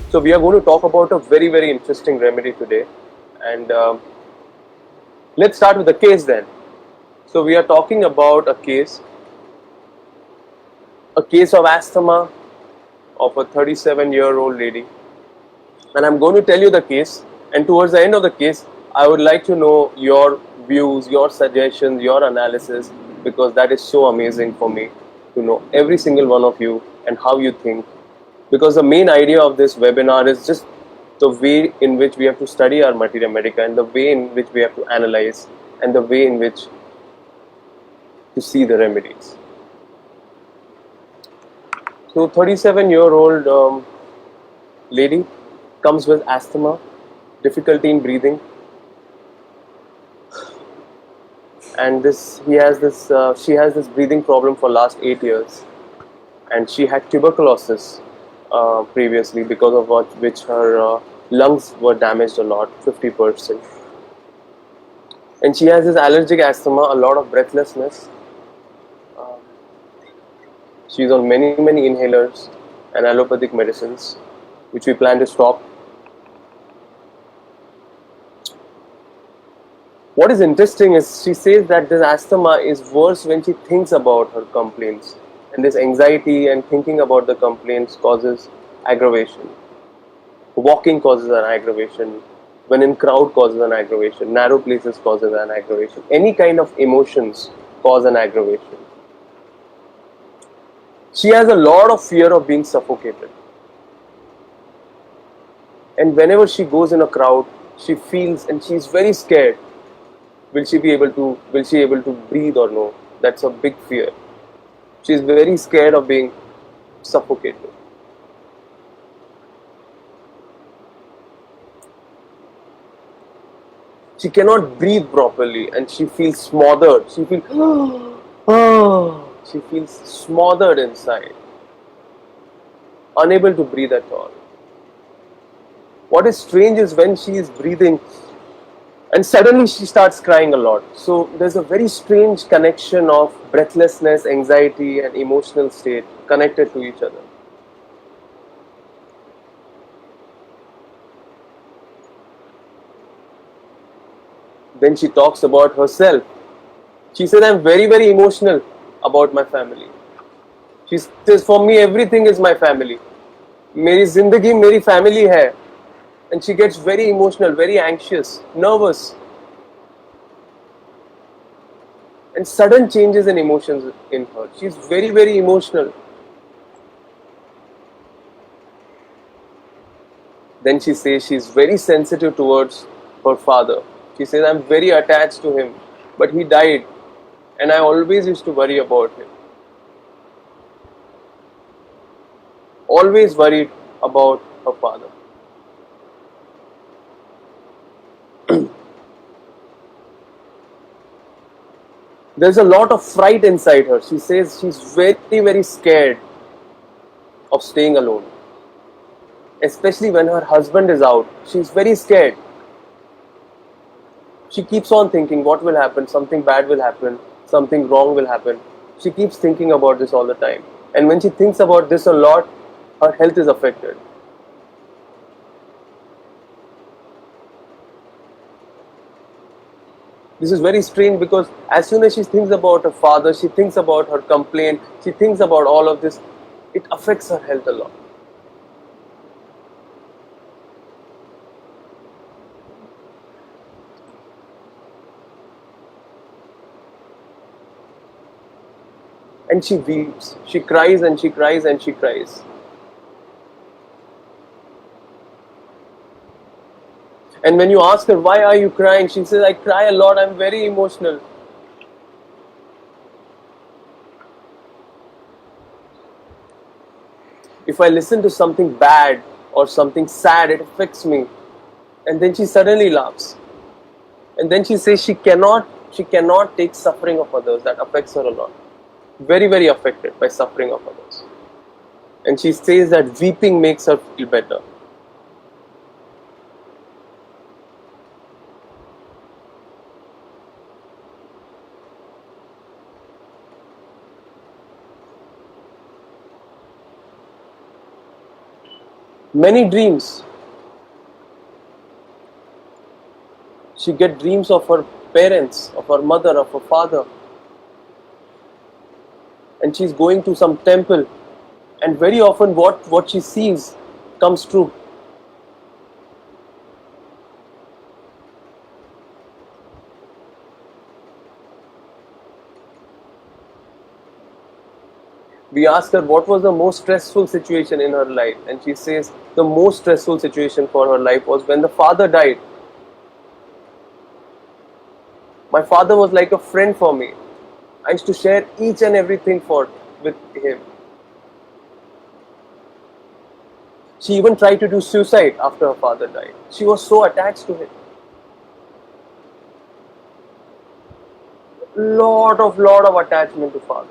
So we are going to talk about a very, very interesting remedy today. And let's start with the case then. So we are talking about a case of asthma of a 37-year-old lady. And I'm going to tell you the case. And towards the end of the case, I would like to know your views, your suggestions, your analysis, because that is so amazing for me to know every single one of you and how you think. Because the main idea of this webinar is just the way in which we have to study our materia medica and the way in which we have to analyze and the way in which to see the remedies. So 37-year-old lady comes with asthma, difficulty in breathing, and she has this breathing problem for last 8 years, and she had tuberculosis previously, because of which her lungs were damaged a lot, 50%. And she has this allergic asthma, a lot of breathlessness. Uh, she's on many inhalers and allopathic medicines, which we plan to stop. What is interesting is she says that this asthma is worse when she thinks about her complaints, and this anxiety and thinking about the complaints causes aggravation. Walking causes an aggravation. When in crowd causes an aggravation. Narrow places causes an aggravation. Any kind of emotions cause an aggravation. She has a lot of fear of being suffocated. And whenever she goes in a crowd, she feels and she's very scared. Will she able to breathe or no? That's a big fear. She's very scared of being suffocated. She cannot breathe properly and she feels smothered. She feels smothered inside, unable to breathe at all. What is strange is when she is breathing and suddenly she starts crying a lot. So there's a very strange connection of breathlessness, anxiety, and emotional state connected to each other. Then she talks about herself. She says, I'm very emotional about my family. She says, for me, everything is my family. मेरी जिंदगी मेरी family है. And she gets very emotional, very anxious, nervous, and sudden changes in emotions in her. She's very emotional. Then she says she's very sensitive towards her father. She says, I'm very attached to him, but he died, and I always used to worry about him. Always worried about her father. There's a lot of fright inside her. She says she's very scared of staying alone. Especially when her husband is out. She's very scared. She keeps on thinking, what will happen? Something bad will happen. Something wrong will happen. She keeps thinking about this all the time. And when she thinks about this a lot, her health is affected. This is very strange because as soon as she thinks about her father, she thinks about her complaint, she thinks about all of this, it affects her health a lot. And she weeps, she cries and she cries and she cries. And when you ask her, why are you crying? She says, I cry a lot, I'm very emotional. If I listen to something bad or something sad, it affects me. And then she suddenly laughs. And then she says she cannot take suffering of others. That affects her a lot. Very affected by suffering of others. And she says that weeping makes her feel better. Many dreams. She get dreams of her parents, of her mother, of her father. And she's going to some temple. And very often what she sees comes true. We ask her what was the most stressful situation in her life, and she says the most stressful situation for her life was when the father died. My father was like a friend for me. I used to share each and everything with him. She even tried to do suicide after her father died. She was so attached to him. Lot of attachment to father.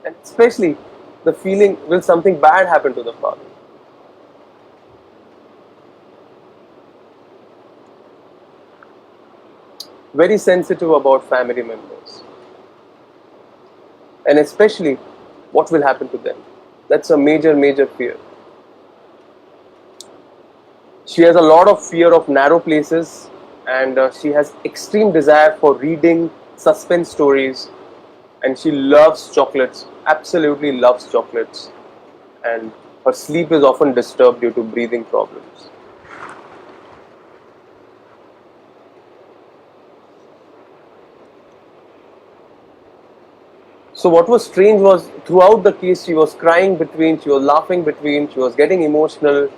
And especially the feeling, will something bad happen to the father? Very sensitive about family members. And especially what will happen to them. That's a major fear. She has a lot of fear of narrow places, and she has extreme desire for reading suspense stories, and she loves chocolates, absolutely loves chocolates, and her sleep is often disturbed due to breathing problems. So what was strange was throughout the case she was crying between, she was laughing between, she was getting emotional.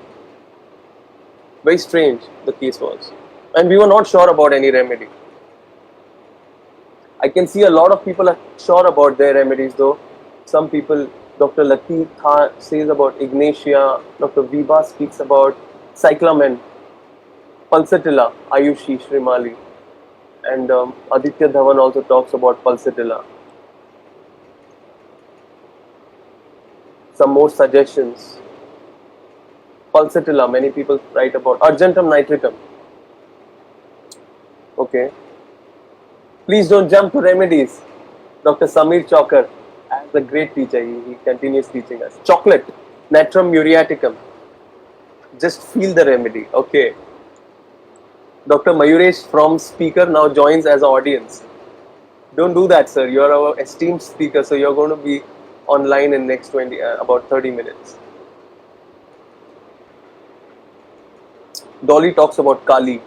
Very strange the case was. And we were not sure about any remedy. I can see a lot of people are sure about their remedies though. Some people, Dr. Latif Khan says about Ignatia, Dr. Viva speaks about cyclamen, pulsatilla, Ayushi, Shrimali, and Aditya Dhawan also talks about pulsatilla. Some more suggestions. Pulsatilla, many people write about Argentum nitricum. Okay. Please don't jump to remedies. Dr. Samir Chokar, as a great teacher, he continues teaching us. Chocolate, Natrum muriaticum. Just feel the remedy. Okay. Dr. Mayuresh from speaker now joins as audience. Don't do that, sir. You are our esteemed speaker, so you're going to be online in next about 30 minutes. Dolly talks about Kali.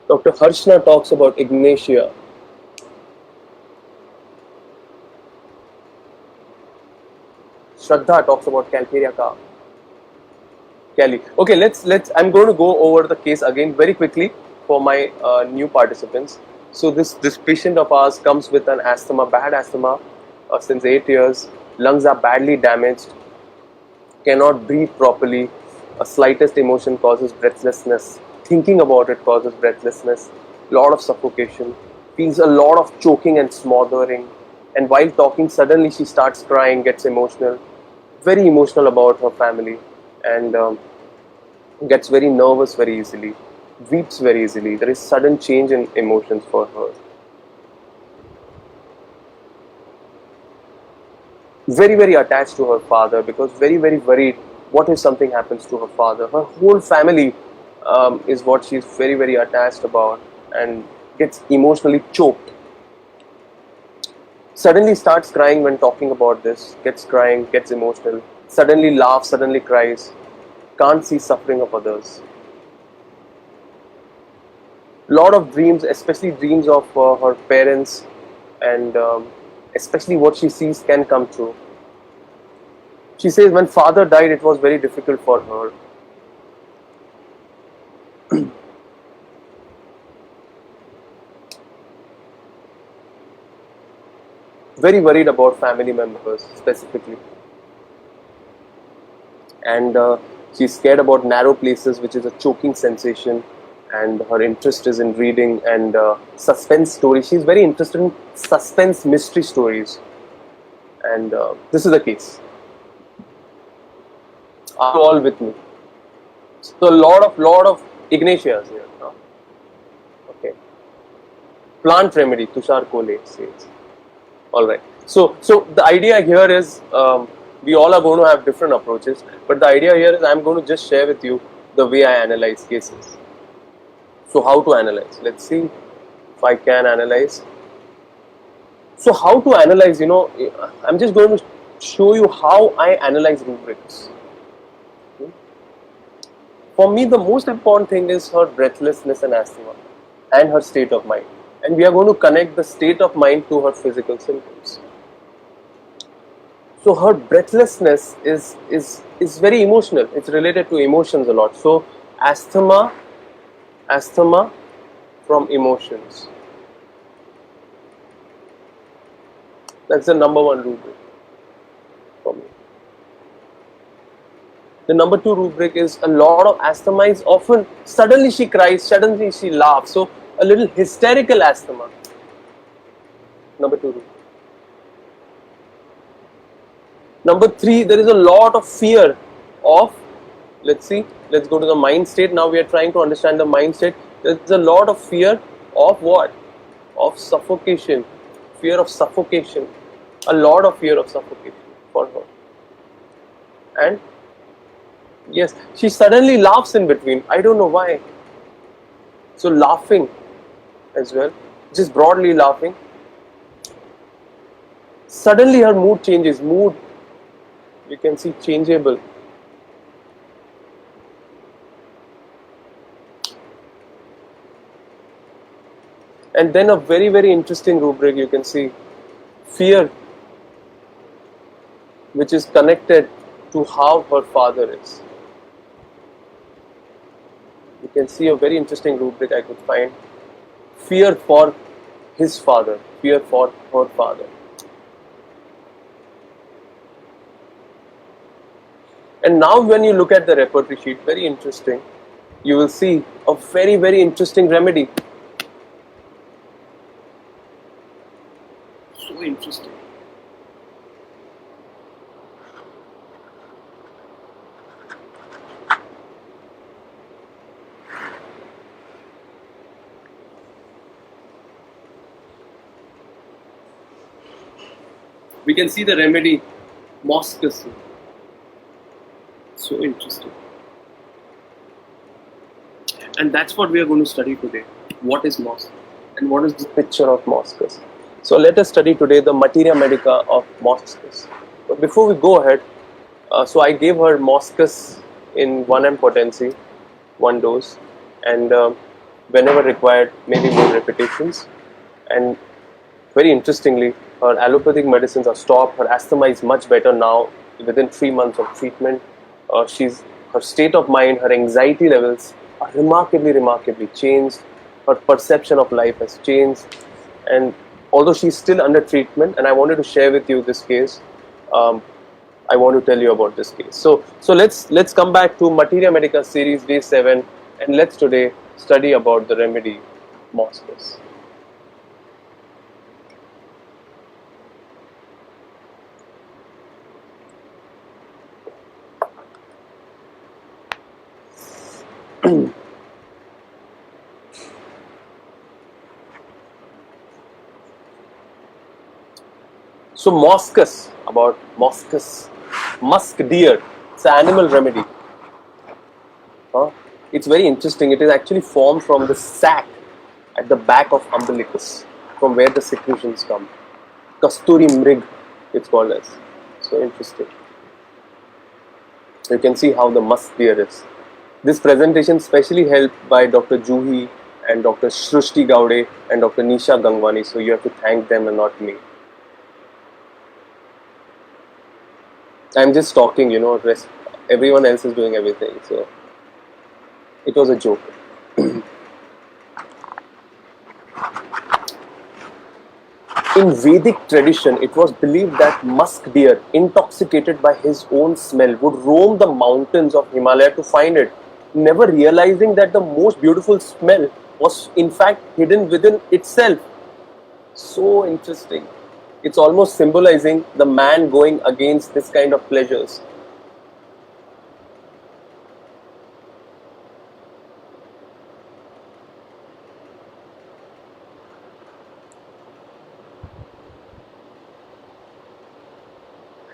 Dr. Harshna talks about Ignatia. Shraddha talks about Calcaria Ka. Cali. Okay, let's. I'm going to go over the case again very quickly for my new participants. So this patient of ours comes with an asthma, bad asthma, since 8 years. Lungs are badly damaged. Cannot breathe properly. A slightest emotion causes breathlessness. Thinking about it causes breathlessness. Lot of suffocation. Feels a lot of choking and smothering. And while talking, suddenly she starts crying, gets emotional. Very emotional about her family, and gets very nervous very easily. Weeps very easily. There is sudden change in emotions for her. Very attached to her father, because very worried. What if something happens to her father? Her whole family is what she's very attached about, and gets emotionally choked. Suddenly starts crying when talking about this. Gets crying, gets emotional. Suddenly laughs, suddenly cries. Can't see suffering of others. Lot of dreams, especially dreams of her parents, and especially what she sees can come true. She says when father died, it was very difficult for her. Very worried about family members specifically. And she's scared about narrow places, which is a choking sensation. And her interest is in reading and suspense stories. She's very interested in suspense mystery stories. And this is the case. Are you all with me? So a lot of Ignatias here. Huh? Okay. Plant remedy, Tushar Kole says. All right. So the idea here is We all are going to have different approaches, but the idea here is I'm going to just share with you the way I analyze cases. So how to analyze? Let's see if I can analyze. So how to analyze, I'm just going to show you how I analyze rubrics. For me, the most important thing is her breathlessness and asthma and her state of mind. And we are going to connect the state of mind to her physical symptoms. So her breathlessness is very emotional. It's related to emotions a lot. So asthma from emotions. That's the number one rubric for me. The number two rubric is a lot of asthma is often suddenly she cries, suddenly she laughs. So a little hysterical asthma. Number two rubric. Number three, there is a lot of fear of, let's go to the mind state. Now we are trying to understand the mind state. There's a lot of fear of what? Of suffocation. Fear of suffocation. A lot of fear of suffocation for her. And yes, she suddenly laughs in between. I don't know why. So laughing as well, just broadly laughing. Suddenly her mood changes. Mood, you can see changeable. And then a very, very interesting rubric you can see. Fear, which is connected to how her father is. You can see a very interesting rubric I could find. Fear for his father, fear for her father. And now when you look at the repertory sheet, very interesting, you will see a very, very interesting remedy. So interesting. We can see the remedy, Moschus. So interesting. And that's what we are going to study today. What is Moschus? And what is the picture of Moschus? So let us study today the materia medica of Moschus. But before we go ahead, so I gave her Moschus in 1 m potency, 1 dose, and whenever required, maybe more repetitions. And very interestingly, her allopathic medicines are stopped. Her asthma is much better now within 3 months of treatment. Her state of mind, her anxiety levels are remarkably changed. Her perception of life has changed. And although she's still under treatment, and I wanted to share with you this case, I want to tell you about this case. So let's come back to Materia Medica series day 7, and let's today study about the remedy Moschus. So Moschus, about Moschus, musk deer, it's an animal remedy. It's very interesting. It is actually formed from the sac at the back of umbilicus, from where the secretions come. Kasturi mrig, it's called as. So interesting. You can see how the musk deer is. This presentation specially helped by Dr. Juhi and Dr. Shrushti Gaude and Dr. Nisha Gangwani. So you have to thank them and not me. I'm just talking, everyone else is doing everything. So it was a joke. In Vedic tradition, it was believed that musk deer, intoxicated by his own smell, would roam the mountains of Himalaya to find it, never realizing that the most beautiful smell was in fact hidden within itself. So interesting. It's almost symbolizing the man going against this kind of pleasures.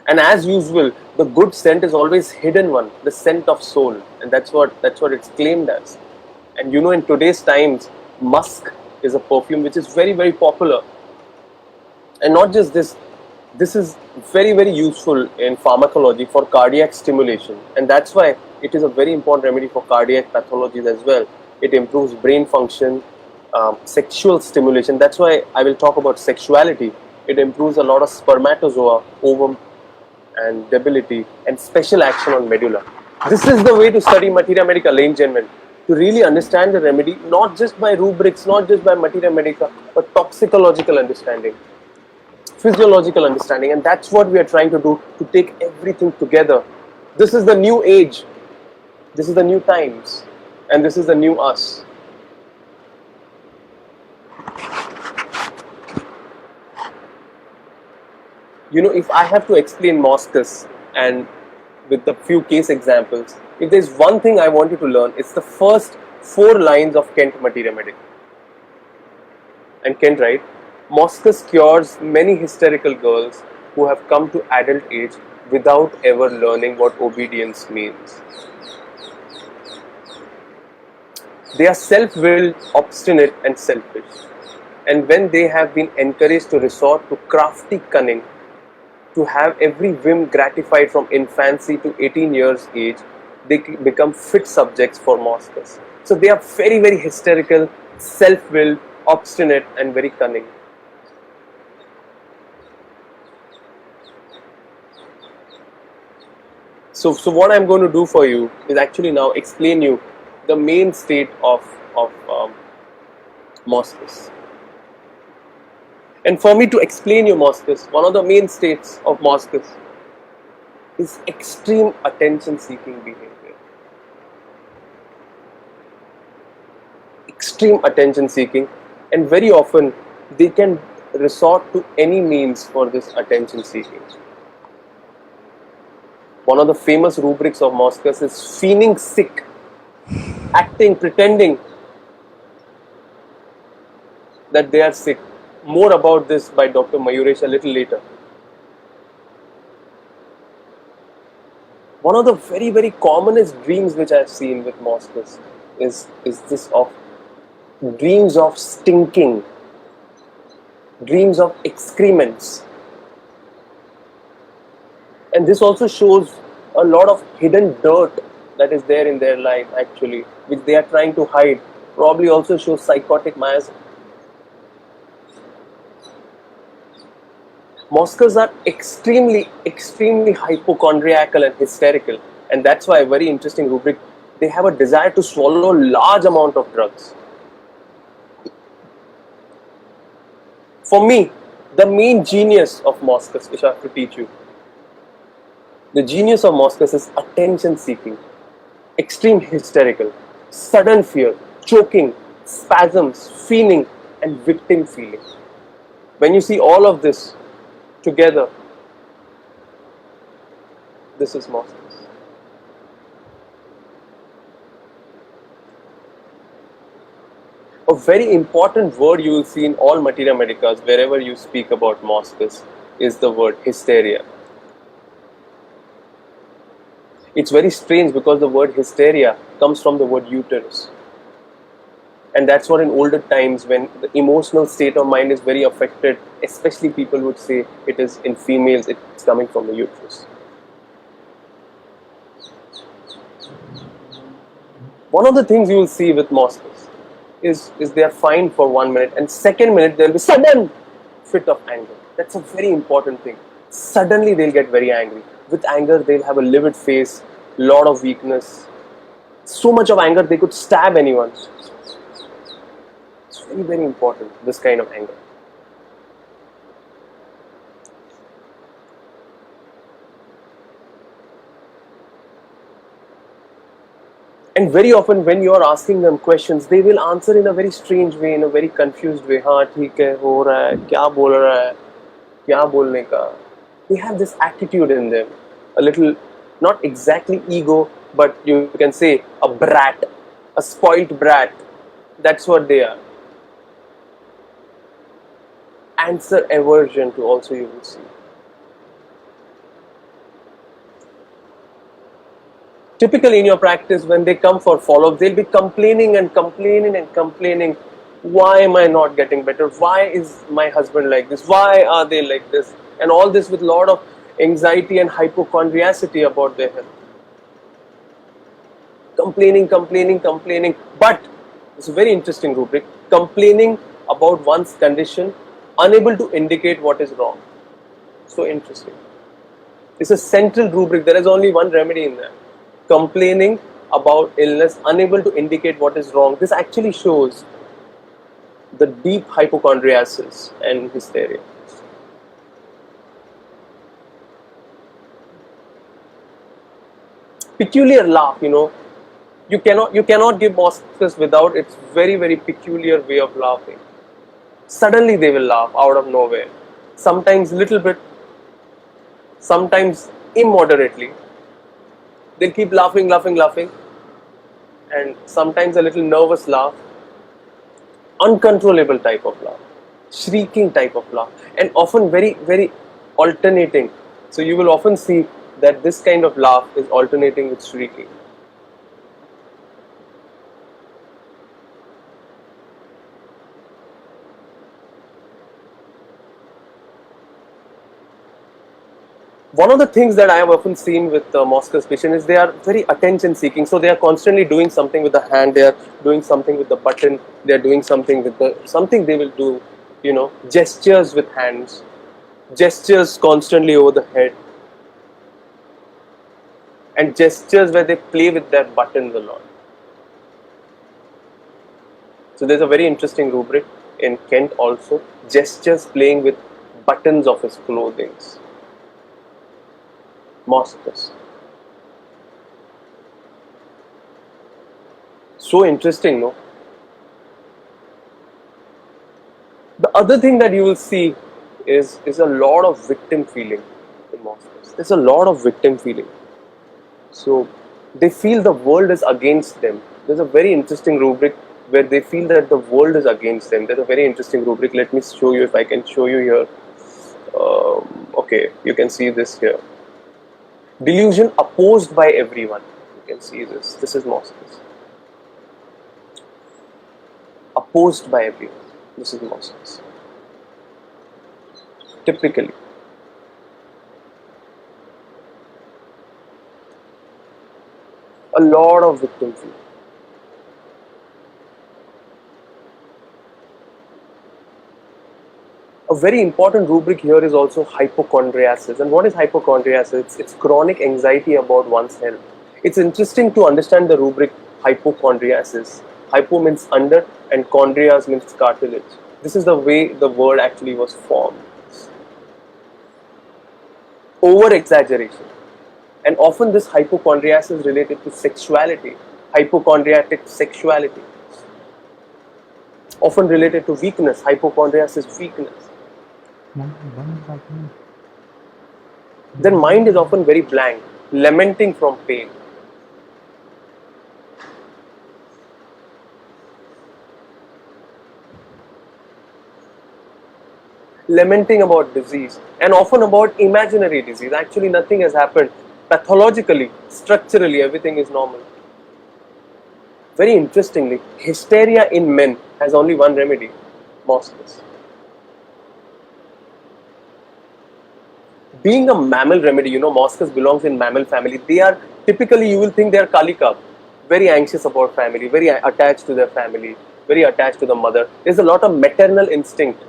And as usual, the good scent is always hidden one, the scent of soul, and that's what it's claimed as. And you know, in today's times, musk is a perfume which is very very popular, and not just this. This is very very useful in pharmacology for cardiac stimulation, and that's why it is a very important remedy for cardiac pathologies as well. It improves brain function, sexual stimulation. That's why I will talk about sexuality. It improves a lot of spermatozoa, ovum, and debility, and special action on medulla. This is the way to study materia medica, ladies and gentlemen, to really understand the remedy, not just by rubrics, not just by materia medica, but toxicological understanding, physiological understanding, and that's what we are trying to do, to take everything together. This is the new age, this is the new times, and this is the new us. You know, if I have to explain Moschus, and with a few case examples, if there's one thing I want you to learn, it's the first 4 lines of Kent Materia Medica. And Kent, right? Moschus cures many hysterical girls who have come to adult age without ever learning what obedience means. They are self-willed, obstinate, and selfish. And when they have been encouraged to resort to crafty cunning, to have every whim gratified from infancy to 18 years age, they become fit subjects for Moschus. So they are very, very hysterical, self-willed, obstinate, and very cunning. So what I'm going to do for you is actually now explain you the main state of Moschus. And for me to explain you Moschus, one of the main states of Moschus is extreme attention-seeking behavior. Extreme attention-seeking, and very often they can resort to any means for this attention-seeking. One of the famous rubrics of Moschus is feigning sick, acting, pretending that they are sick. More about this by Dr. Mayuresh a little later. One of the very, very commonest dreams which I have seen with Moschus is this of dreams of stinking, dreams of excrements. And this also shows a lot of hidden dirt that is there in their life actually, which they are trying to hide. Probably also shows psychotic miasm. Moschus are extremely, extremely hypochondriacal and hysterical, and that's why a very interesting rubric. They have a desire to swallow large amount of drugs. For me, the main genius of Moschus, which I have to teach you, the genius of Moschus is attention-seeking, extreme hysterical, sudden fear, choking, spasms, feigning, and victim feeling. When you see all of this together, this is Moschus. A very important word you will see in all materia medicas wherever you speak about Moschus is the word hysteria. It's very strange because the word hysteria comes from the word uterus. And that's what in older times, when the emotional state of mind is very affected, especially people would say it is in females, it's coming from the uterus. One of the things you will see with Moschus is they are fine for 1 minute, and second minute there will be sudden fit of anger. That's a very important thing. Suddenly they'll get very angry. With anger they'll have a livid face, lot of weakness. So much of anger they could stab anyone. It's very, very important, this kind of anger. And very often when you are asking them questions, they will answer in a very strange way, in a very confused way. हाँ ठीक है, हो रहा है, क्या बोल रहा है, क्या बोलने का. They have this attitude in them, a little, not exactly ego, but you can say a brat, a spoilt brat. That's what they are. Answer aversion to also you will see. Typically in your practice, when they come for follow-up, they'll be complaining and complaining and complaining. Why am I not getting better? Why is my husband like this? Why are they like this? And all this with a lot of anxiety and hypochondriacity about their health. Complaining, complaining, complaining. But it's a very interesting rubric. Complaining about one's condition, unable to indicate what is wrong. So interesting. It's a central rubric. There is only one remedy in there. Complaining about illness, unable to indicate what is wrong. This actually shows the deep hypochondriasis and hysteria. Peculiar laugh, you cannot give Moschus without its very, very peculiar way of laughing. Suddenly they will laugh out of nowhere. Sometimes little bit, sometimes immoderately. They'll keep laughing, laughing, laughing, and sometimes a little nervous laugh, uncontrollable type of laugh, shrieking type of laugh, and often very, very alternating. So you will often see that this kind of laugh is alternating with shrieking. One of the things that I have often seen with Moschus patients is they are very attention seeking. So they are constantly doing something with the hand, they are doing something with the button, they are doing something with something they will do, gestures with hands, gestures constantly over the head, and gestures where they play with their buttons a lot. So there's a very interesting rubric in Kent also, gestures playing with buttons of his clothing. Moschus. So interesting, no? The other thing that you will see is a lot of victim feeling in Moschus. There's a lot of victim feeling. So they feel the world is against them. There's a very interesting rubric where they feel that the world is against them. There's a very interesting rubric. Let me show you if I can show you here. Okay, you can see this here. Delusion opposed by everyone. You can see this. This is Moschus. Opposed by everyone. This is Moschus. Typically. A lot of victim feeling. A very important rubric here is also hypochondriasis. And what is hypochondriasis? It's chronic anxiety about one's health. It's interesting to understand the rubric hypochondriasis. Hypo means under and chondrias means cartilage. This is the way the word actually was formed. Over exaggeration. And often this hypochondriasis is related to sexuality, hypochondriatic sexuality. Often related to weakness, hypochondriasis weakness. Then mind is often very blank, lamenting from pain. Lamenting about disease and often about imaginary disease. Actually nothing has happened. Pathologically, structurally, everything is normal. Very interestingly, hysteria in men has only one remedy, Moschus. Being a mammal remedy, Moschus belongs in mammal family. They are typically, you will think they are Kalika, very anxious about family, very attached to their family, very attached to the mother. There's a lot of maternal instinct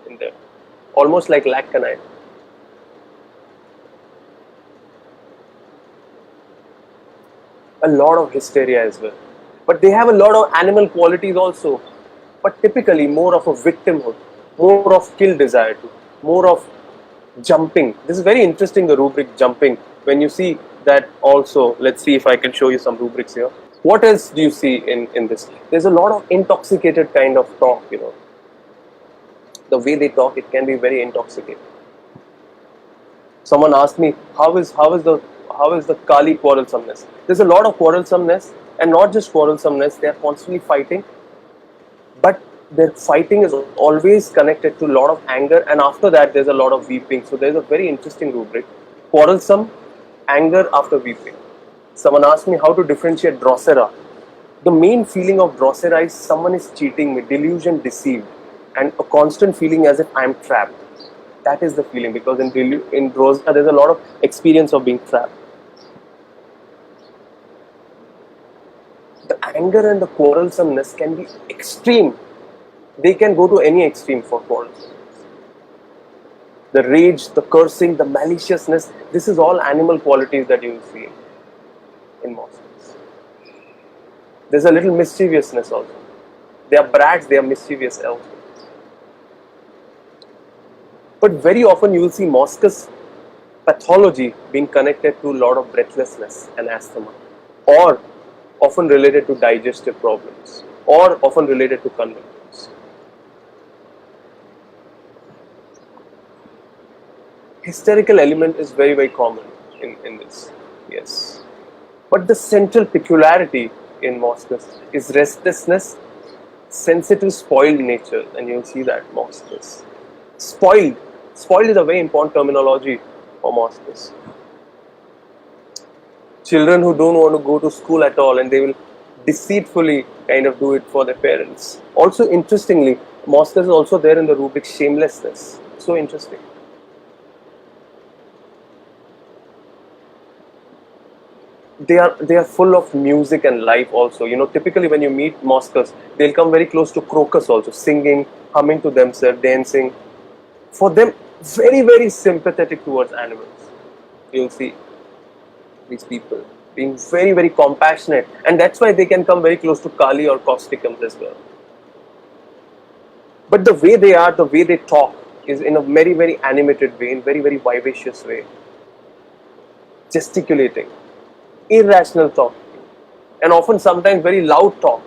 in there, almost like lac canine. A lot of hysteria as well. But they have a lot of animal qualities also, but typically more of a victimhood, more of kill desire, more of jumping. This is very interesting, the rubric jumping. When you see that also, let's see if I can show you some rubrics here. What else do you see in this? There's a lot of intoxicated kind of talk, The way they talk, it can be very intoxicating. Someone asked me, how is the Kali quarrelsomeness? There's a lot of quarrelsomeness, and not just quarrelsomeness, they are constantly fighting. But their fighting is always connected to a lot of anger, and after that there's a lot of weeping. So there's a very interesting rubric. Quarrelsome, anger after weeping. Someone asked me how to differentiate Drosera. The main feeling of Drosera is someone is cheating me, delusion, deceived, and a constant feeling as if I'm trapped. That is the feeling, because in Drosera there's a lot of experience of being trapped. The anger and the quarrelsomeness can be extreme. They can go to any extreme for quarrels. The rage, the cursing, the maliciousness, this is all animal qualities that you will see in Mosquitoes. There's a little mischievousness also. They are brats, they are mischievous also. But very often you will see Mosquitoes pathology being connected to a lot of breathlessness and asthma, or often related to digestive problems, or often related to convulsions. Hysterical element is very, very common in this, yes. But the central peculiarity in Mosquitoes is restlessness, sensitive, spoiled nature, and you'll see that Mosquitoes. Spoiled is a very important terminology for Mosquitoes. Children who don't want to go to school at all, and they will deceitfully kind of do it for their parents. Also, interestingly, Mosquitoes is also there in the rubric shamelessness. So interesting. They are full of music and life also. You know, typically when you meet Mosquitoes, they'll come very close to crocus also, singing, humming to themselves, dancing. For them, very, very sympathetic towards animals. You'll see these people being very, very compassionate, and that's why they can come very close to Kali or causticums as well. But the way they are, the way they talk is in a very, very animated way, in very, very vivacious way. Gesticulating, irrational talk, and often sometimes very loud talk.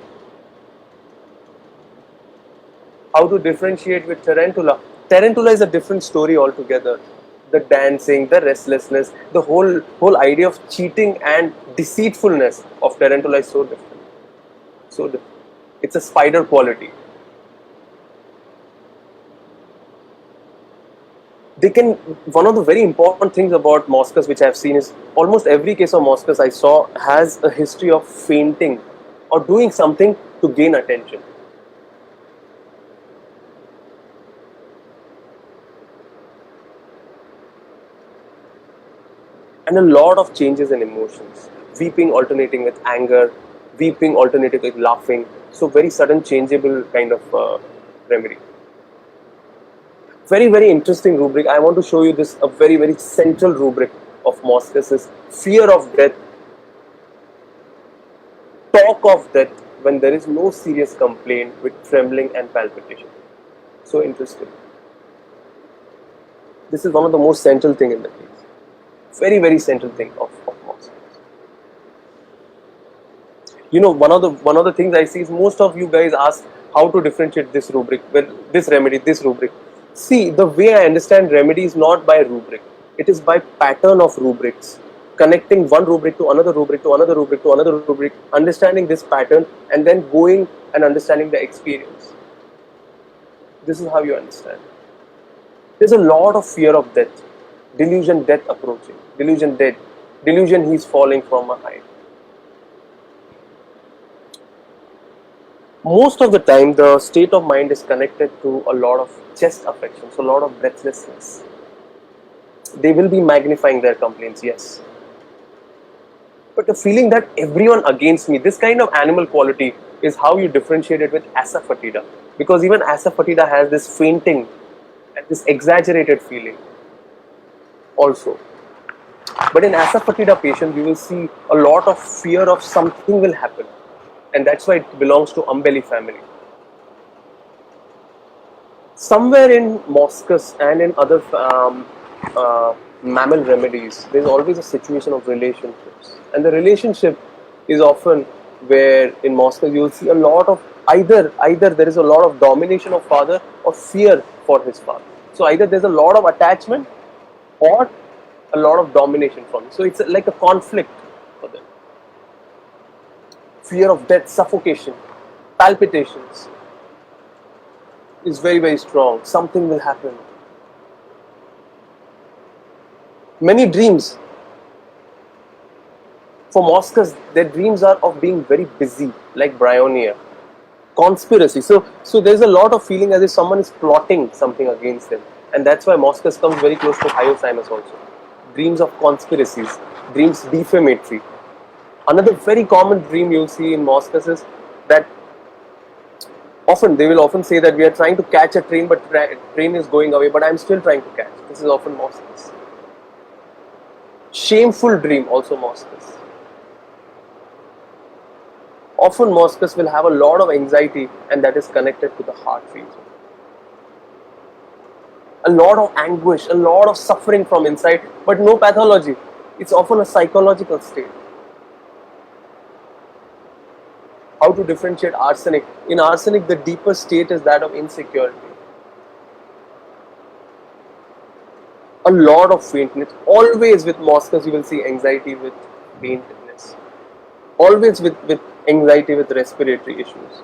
How to differentiate with Tarantula? Tarantula is a different story altogether. The dancing, the restlessness, the whole idea of cheating and deceitfulness of Tarantula is so different. So different. It's a spider quality. One of the very important things about Mosquitoes which I have seen is almost every case of Mosquitoes I saw has a history of fainting or doing something to gain attention. And a lot of changes in emotions. Weeping alternating with anger, weeping alternating with laughing. So very sudden changeable kind of remedy. Very, very interesting rubric. I want to show you this, a very, very central rubric of Mosquitoes is fear of death, talk of death when there is no serious complaint with trembling and palpitation. So interesting. This is one of the most central thing in the case. Very, very central thing of Mosquitoes. You know, one of the things I see is most of you guys ask how to differentiate this rubric, this remedy, this rubric. See, the way I understand remedy is not by rubric. It is by pattern of rubrics. Connecting one rubric to another rubric to another rubric to another rubric, understanding this pattern and then going and understanding the experience. This is how you understand. There's a lot of fear of death. Delusion, death approaching. Delusion, dead. Delusion, he's falling from a height. Most of the time, the state of mind is connected to a lot of chest affections, a lot of breathlessness. They will be magnifying their complaints, yes. But the feeling that everyone against me, this kind of animal quality is how you differentiate it with asafoetida. Because even asafoetida has this fainting and this exaggerated feeling also. But in asafoetida patients, you will see a lot of fear of something will happen. And that's why it belongs to Umbelli family. Somewhere in Mosquitoes and in other mammal remedies, there's always a situation of relationships. And the relationship is often where in Mosquitoes you'll see a lot of either there is a lot of domination of father or fear for his father. So either there's a lot of attachment or a lot of domination from him. So it's like a conflict for them. Fear of death, suffocation, palpitations is very, very strong. Something will happen. Many dreams. For Moskers, their dreams are of being very busy, like Bryonia. Conspiracy. So there's a lot of feeling as if someone is plotting something against them. And that's why Moskers comes very close to Hyoscyamus also. Dreams of conspiracies, dreams defamatory. Another very common dream you'll see in Moskers is that they will often say that we are trying to catch a train, but train is going away, but I'm still trying to catch. This is often Moskers. Shameful dream, also Moskers. Often Moskers will have a lot of anxiety, and that is connected to the heart region. A lot of anguish, a lot of suffering from inside, but no pathology. It's often a psychological state. How to differentiate arsenic? In arsenic, the deeper state is that of insecurity. A lot of faintness. Always with Moskers, you will see anxiety with faintness. Always with anxiety with respiratory issues.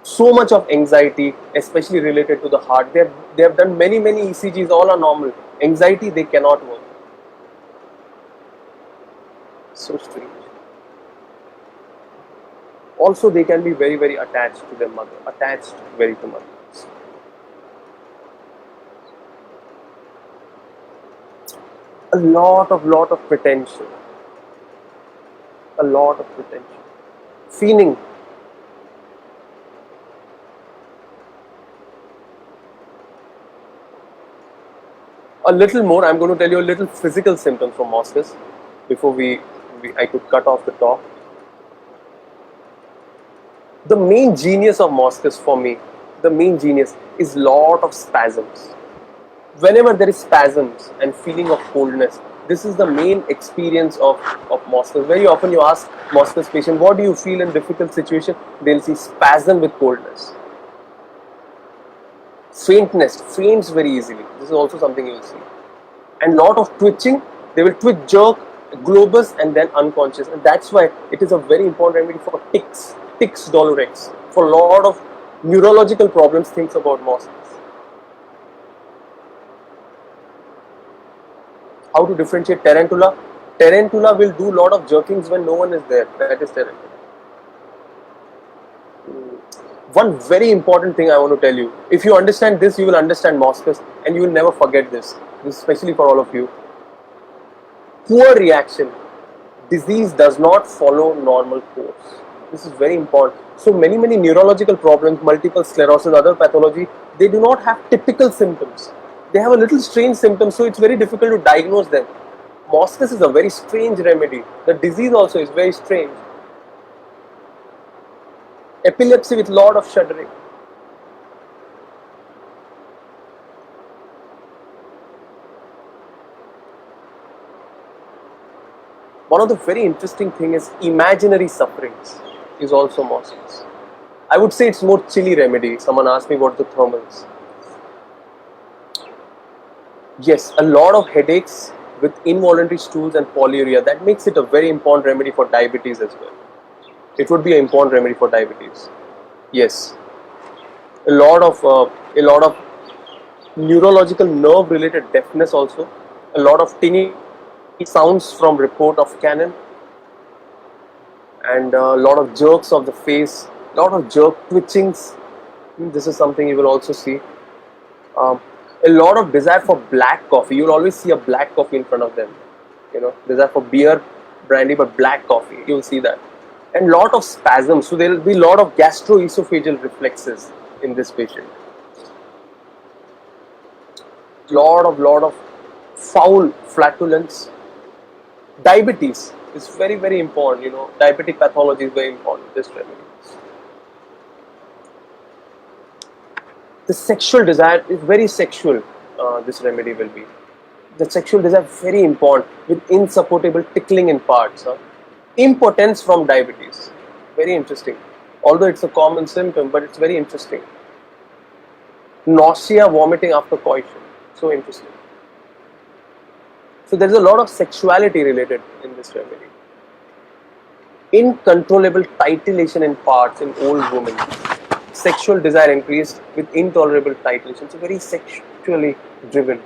So much of anxiety, especially related to the heart. They have done many ECGs, all are normal. Anxiety, they cannot work. So strange. Also, they can be very attached to their mother, attached very to mothers. A lot of pretension. A lot of pretension. Feeling. A little more, I'm going to tell you a little physical symptoms from Moskers before I could cut off the talk. The main genius of Moskers for me, the main genius is lot of spasms. Whenever there is spasms and feeling of coldness, this is the main experience of Moskers. Very often you ask Moskers patient, what do you feel in difficult situation? They'll see spasm with coldness. Faintness, faints very easily. This is also something you will see. And lot of twitching, they will twitch, jerk, globus and then unconscious. And that's why it is a very important remedy for tics dolorex. For a lot of neurological problems, think about Moskers. How to differentiate tarantula? Tarantula will do a lot of jerkings when no one is there. That is tarantula. One very important thing I want to tell you. If you understand this, you will understand Moskers and you will never forget this. This is especially for all of you. Poor reaction. Disease does not follow normal course. This is very important. So many neurological problems, multiple sclerosis, other pathology, they do not have typical symptoms. They have a little strange symptoms, so it's very difficult to diagnose them. Moskers is a very strange remedy. The disease also is very strange. Epilepsy with lot of shuddering. One of the very interesting thing is imaginary sufferings is also Moskers. I would say it's more chilly remedy. Someone asked me what the thermals. Yes, a lot of headaches with involuntary stools and polyuria. That makes it a very important remedy for diabetes as well. It would be an important remedy for diabetes. Yes, a lot of neurological nerve-related deafness also. A lot of tinny sounds from report of cannon, and a lot of jerks of the face. A lot of jerk twitchings. This is something you will also see. A lot of desire for black coffee. You will always see a black coffee in front of them. Desire for beer, brandy, but black coffee. You will see that. And lot of spasms. So there will be a lot of gastroesophageal reflexes in this patient. Lot of foul flatulence. Diabetes is very important. Diabetic pathology is very important. This remedy. The sexual desire is very sexual. This remedy will be. The sexual desire very important with insupportable tickling in parts. Impotence from diabetes. Very interesting. Although it's a common symptom, but it's very interesting. Nausea, vomiting after coition. So interesting. So there's a lot of sexuality related in this remedy. Uncontrollable titillation in parts in old women. Sexual desire increased with intolerable titillation. So very sexually driven.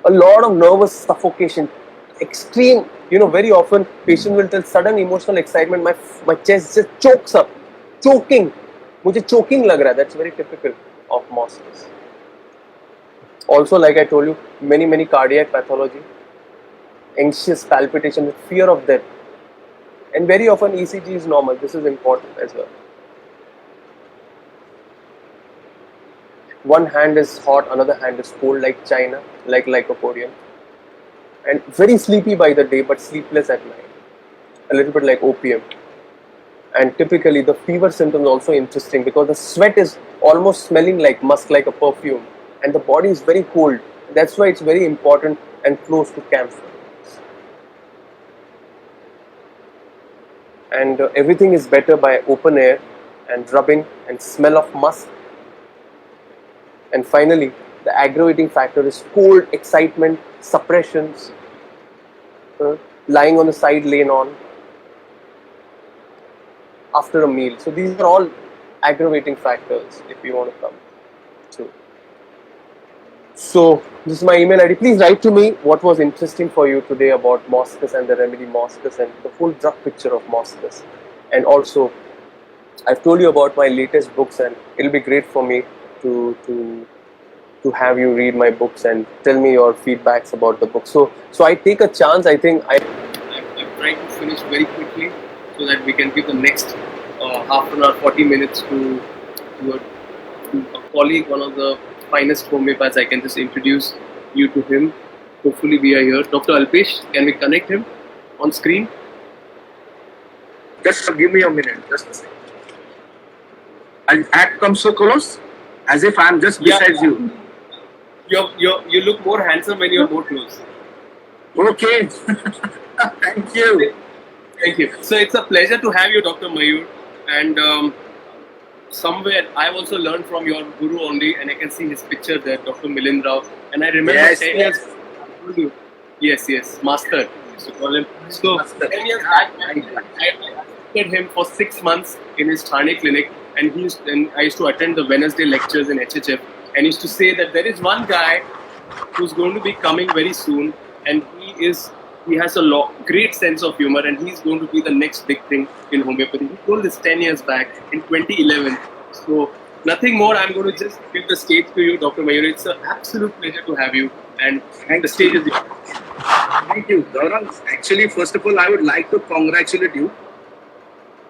A lot of nervous suffocation, extreme, very often patient will tell sudden emotional excitement, my chest just chokes up, choking. मुझे choking लग रहा है. That's very typical of meniscus. Also, like I told you, many cardiac pathology, anxious palpitation, fear of death, and very often ECG is normal. This is important as well. One hand is hot, another hand is cold, like China, like lycopodium, and very sleepy by the day, but sleepless at night. A little bit like opium. And typically, the fever symptoms also interesting because the sweat is almost smelling like musk, like a perfume, and the body is very cold. That's why it's very important and close to camphor. And everything is better by open air and rubbing and smell of musk. And finally, the aggravating factor is cold, excitement, suppressions, lying on the side, laying on after a meal. So these are all aggravating factors if you want to come to. So this is my email ID. Please write to me what was interesting for you today about meniscus and the remedy meniscus and the full drug picture of meniscus. And also, I've told you about my latest books, and it'll be great for me to have you read my books and tell me your feedbacks about the book. So I take a chance. I think I'm trying to finish very quickly so that we can give the next half an hour, 40 minutes to a colleague, one of the finest homeopaths. I can just introduce you to him. Hopefully we are here. Dr. Alpesh, can we connect him on screen? Just give me a minute, just a second. I'll come so close, as if I'm just beside you. You look more handsome when you're more close. Okay. Thank you. Thank you. So it's a pleasure to have you, Dr. Mayur. And somewhere I've also learned from your guru only, and I can see his picture there, Dr. Milind Rao. And I remember 10 years. Yes, Master. To call him. So 10 years back, I visited him for 6 months in his Thane clinic, and I used to attend the Wednesday lectures in HHF, and he used to say that there is one guy who's going to be coming very soon, and he has a great sense of humor, and he's going to be the next big thing in homeopathy. He told this 10 years back in 2011. So nothing more. I'm going to just give the stage to you, Dr. Mayur. It's an absolute pleasure to have you, and the stage is yours. Thank you, Gaurang. Actually, first of all, I would like to congratulate you.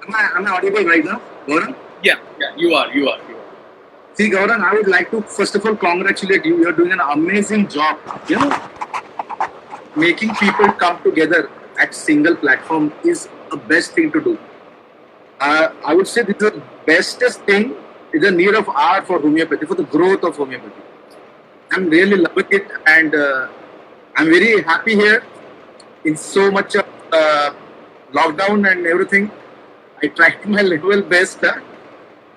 Am I audible right now, Gaurang? Yeah, you are. See, Gaurang, I would like to first of all congratulate you. You're doing an amazing job. Making people come together at single platform is the best thing to do. I would say this is the bestest thing, is the need of hour for homeopathy, for the growth of homeopathy. I'm really loving it, and I'm very happy here in so much of lockdown and everything. I tried my level best.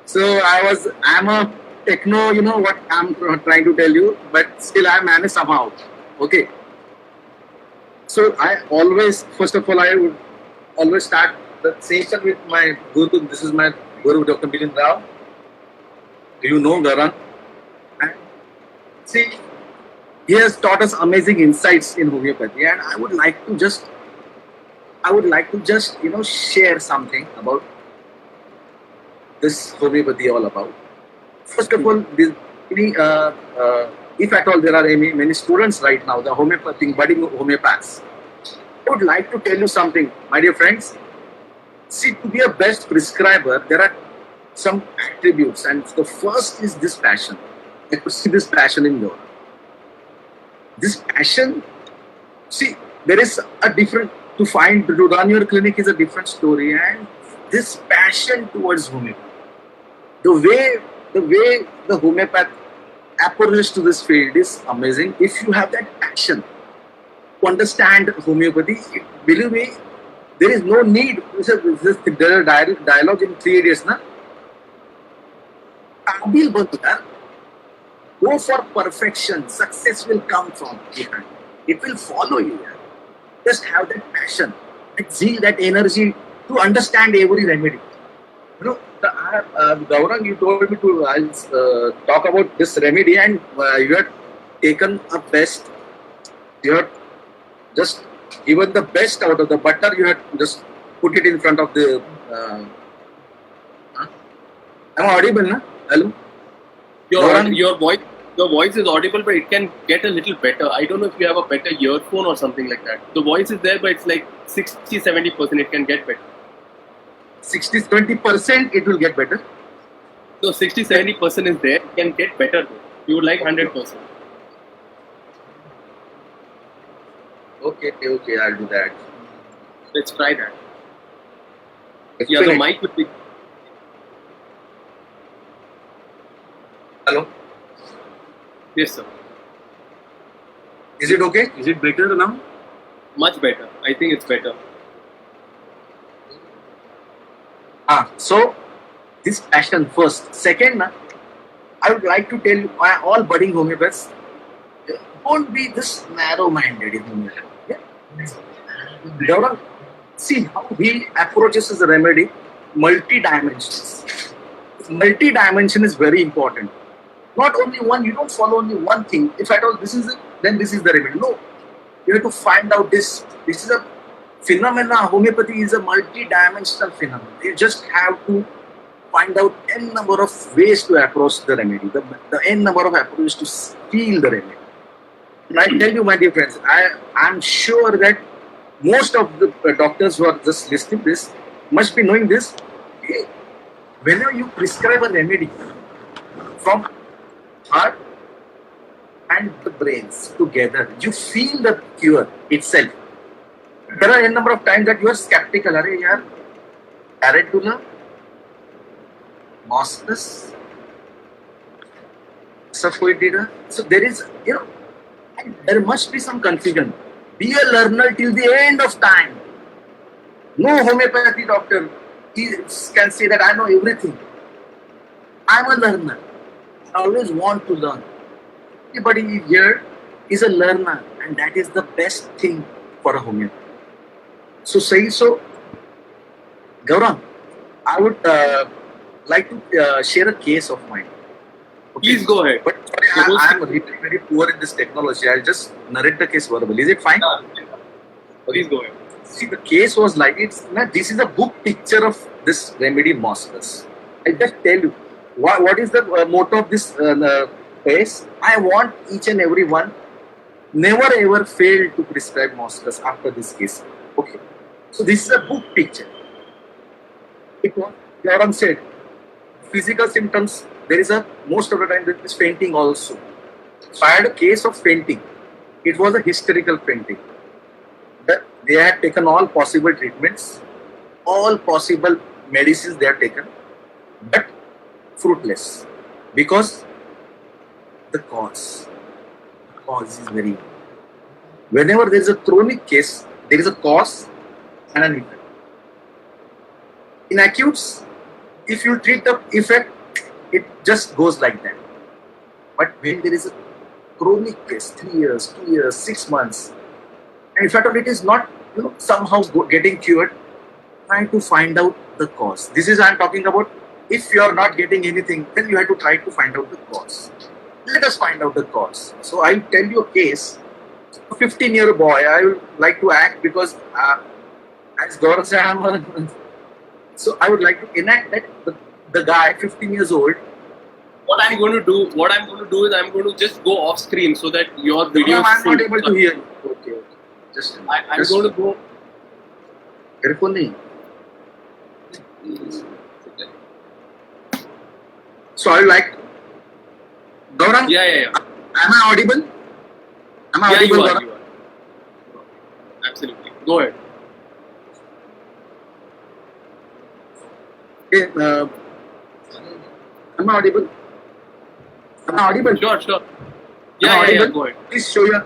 So I'm a techno, what I'm trying to tell you, but still I manage somehow. Okay. So I would always start the session with my guru. This is my guru, Dr. Milind Rao. You know Gaurang. And see, he has taught us amazing insights in homeopathy, and I would like to just share something about this homeopathy all about. First of all, if at all there are many students right now, the homeopathic budding homeopaths, I would like to tell you something, my dear friends. See, to be a best prescriber, there are some attributes, and the first is this passion. I could see this passion in you. This passion, see, there is a different, to run your clinic is a different story, and this passion towards homeopathy, the way the homeopath approach to this field is amazing. If you have that passion to understand homeopathy, believe me, there is no need. There are dialogue in 3 Idiots, na? Go for perfection. Success will come from behind. It will follow you. Just have that passion, that zeal, that energy to understand every remedy. Gaurang, you told me to talk about this remedy, and you had taken a best. You have just Even the best out of the butter, you have to just put it in front of the. Huh? Am I audible? Na? Hello. Gaurang? Your voice is audible, but it can get a little better. I don't know if you have a better earphone or something like that. The voice is there, but it's like 60-70%. It can get better. 60-20%, it will get better. So 60-70% is there. It can get better though. You would like 100%. Okay, I'll do that. Let's try that. Let's Yeah, the finish. mic would be. Hello. Yes, sir. Is it okay? Is it better now? Much better. I think it's better. So this passion first. Second, I would like to tell you, all budding homeopaths, don't be this narrow-minded in homeopathy. Yeah? Gaurav, see how he approaches the remedy, multi-dimensions. Multi-dimension is very important. Not only one, you don't follow only one thing. If at all this is it, then this is the remedy. No, you have to find out this. This is a phenomena. Homeopathy is a multi-dimensional phenomenon. You just have to find out n number of ways to approach the remedy, the n number of approaches to feel the remedy. And I tell you, my dear friends, I'm sure that most of the doctors who are just listening this must be knowing this. Whenever you prescribe a remedy from heart and the brains together, you feel the cure itself. There are a number of times that you are skeptical. Are yaar, tarantula, moschus, saphoidida. So there is, and there must be some confusion. Be a learner till the end of time. No homeopathy doctor can say that I know everything. I'm a learner. I always want to learn. Everybody here is a learner, and that is the best thing for a homeopath. So, Gaurang, I would like to share a case of mine. Okay? Please go ahead. But sorry, I am really very poor in this technology. I'll just narrate the case verbally. Is it fine? Please go ahead. See, the case was like this is a book picture of this remedy moschus. I just tell you what is the motto of this case. I want each and every one never ever fail to prescribe moschus after this case. Okay. So this is a book picture. It was Gaurang said, physical symptoms, there is a most of the time there is fainting also. So I had a case of fainting. It was a hysterical fainting. They had taken all possible treatments, all possible medicines they had taken, but fruitless. Because the cause is very important. Whenever there is a chronic case, there is a cause and an effect. In acutes, if you treat the effect, it just goes like that. But when there is a chronic case, 3 years, 2 years, 6 months, and in fact it is not somehow getting cured, try to find out the cause. This is I'm talking about. If you are not getting anything, then you have to try to find out the cause. Let us find out the cause. So I'll tell you a case. A 15-year boy, I would like to act because as Gaurav said, so I would like to enact that the guy, 15 years old. What I'm going to do is I'm going to just go off screen so that your video is I'm full. not able to hear you. Okay. I'm going to go. Earphone nahi. So I would like Gaurang. Yeah. Am I audible? Am I Yeah, audible, you are. Gaurang? You are. Absolutely. Go ahead. Okay, am I audible? Am I audible? Sure. Am I Yeah. audible? Go ahead. Please show your.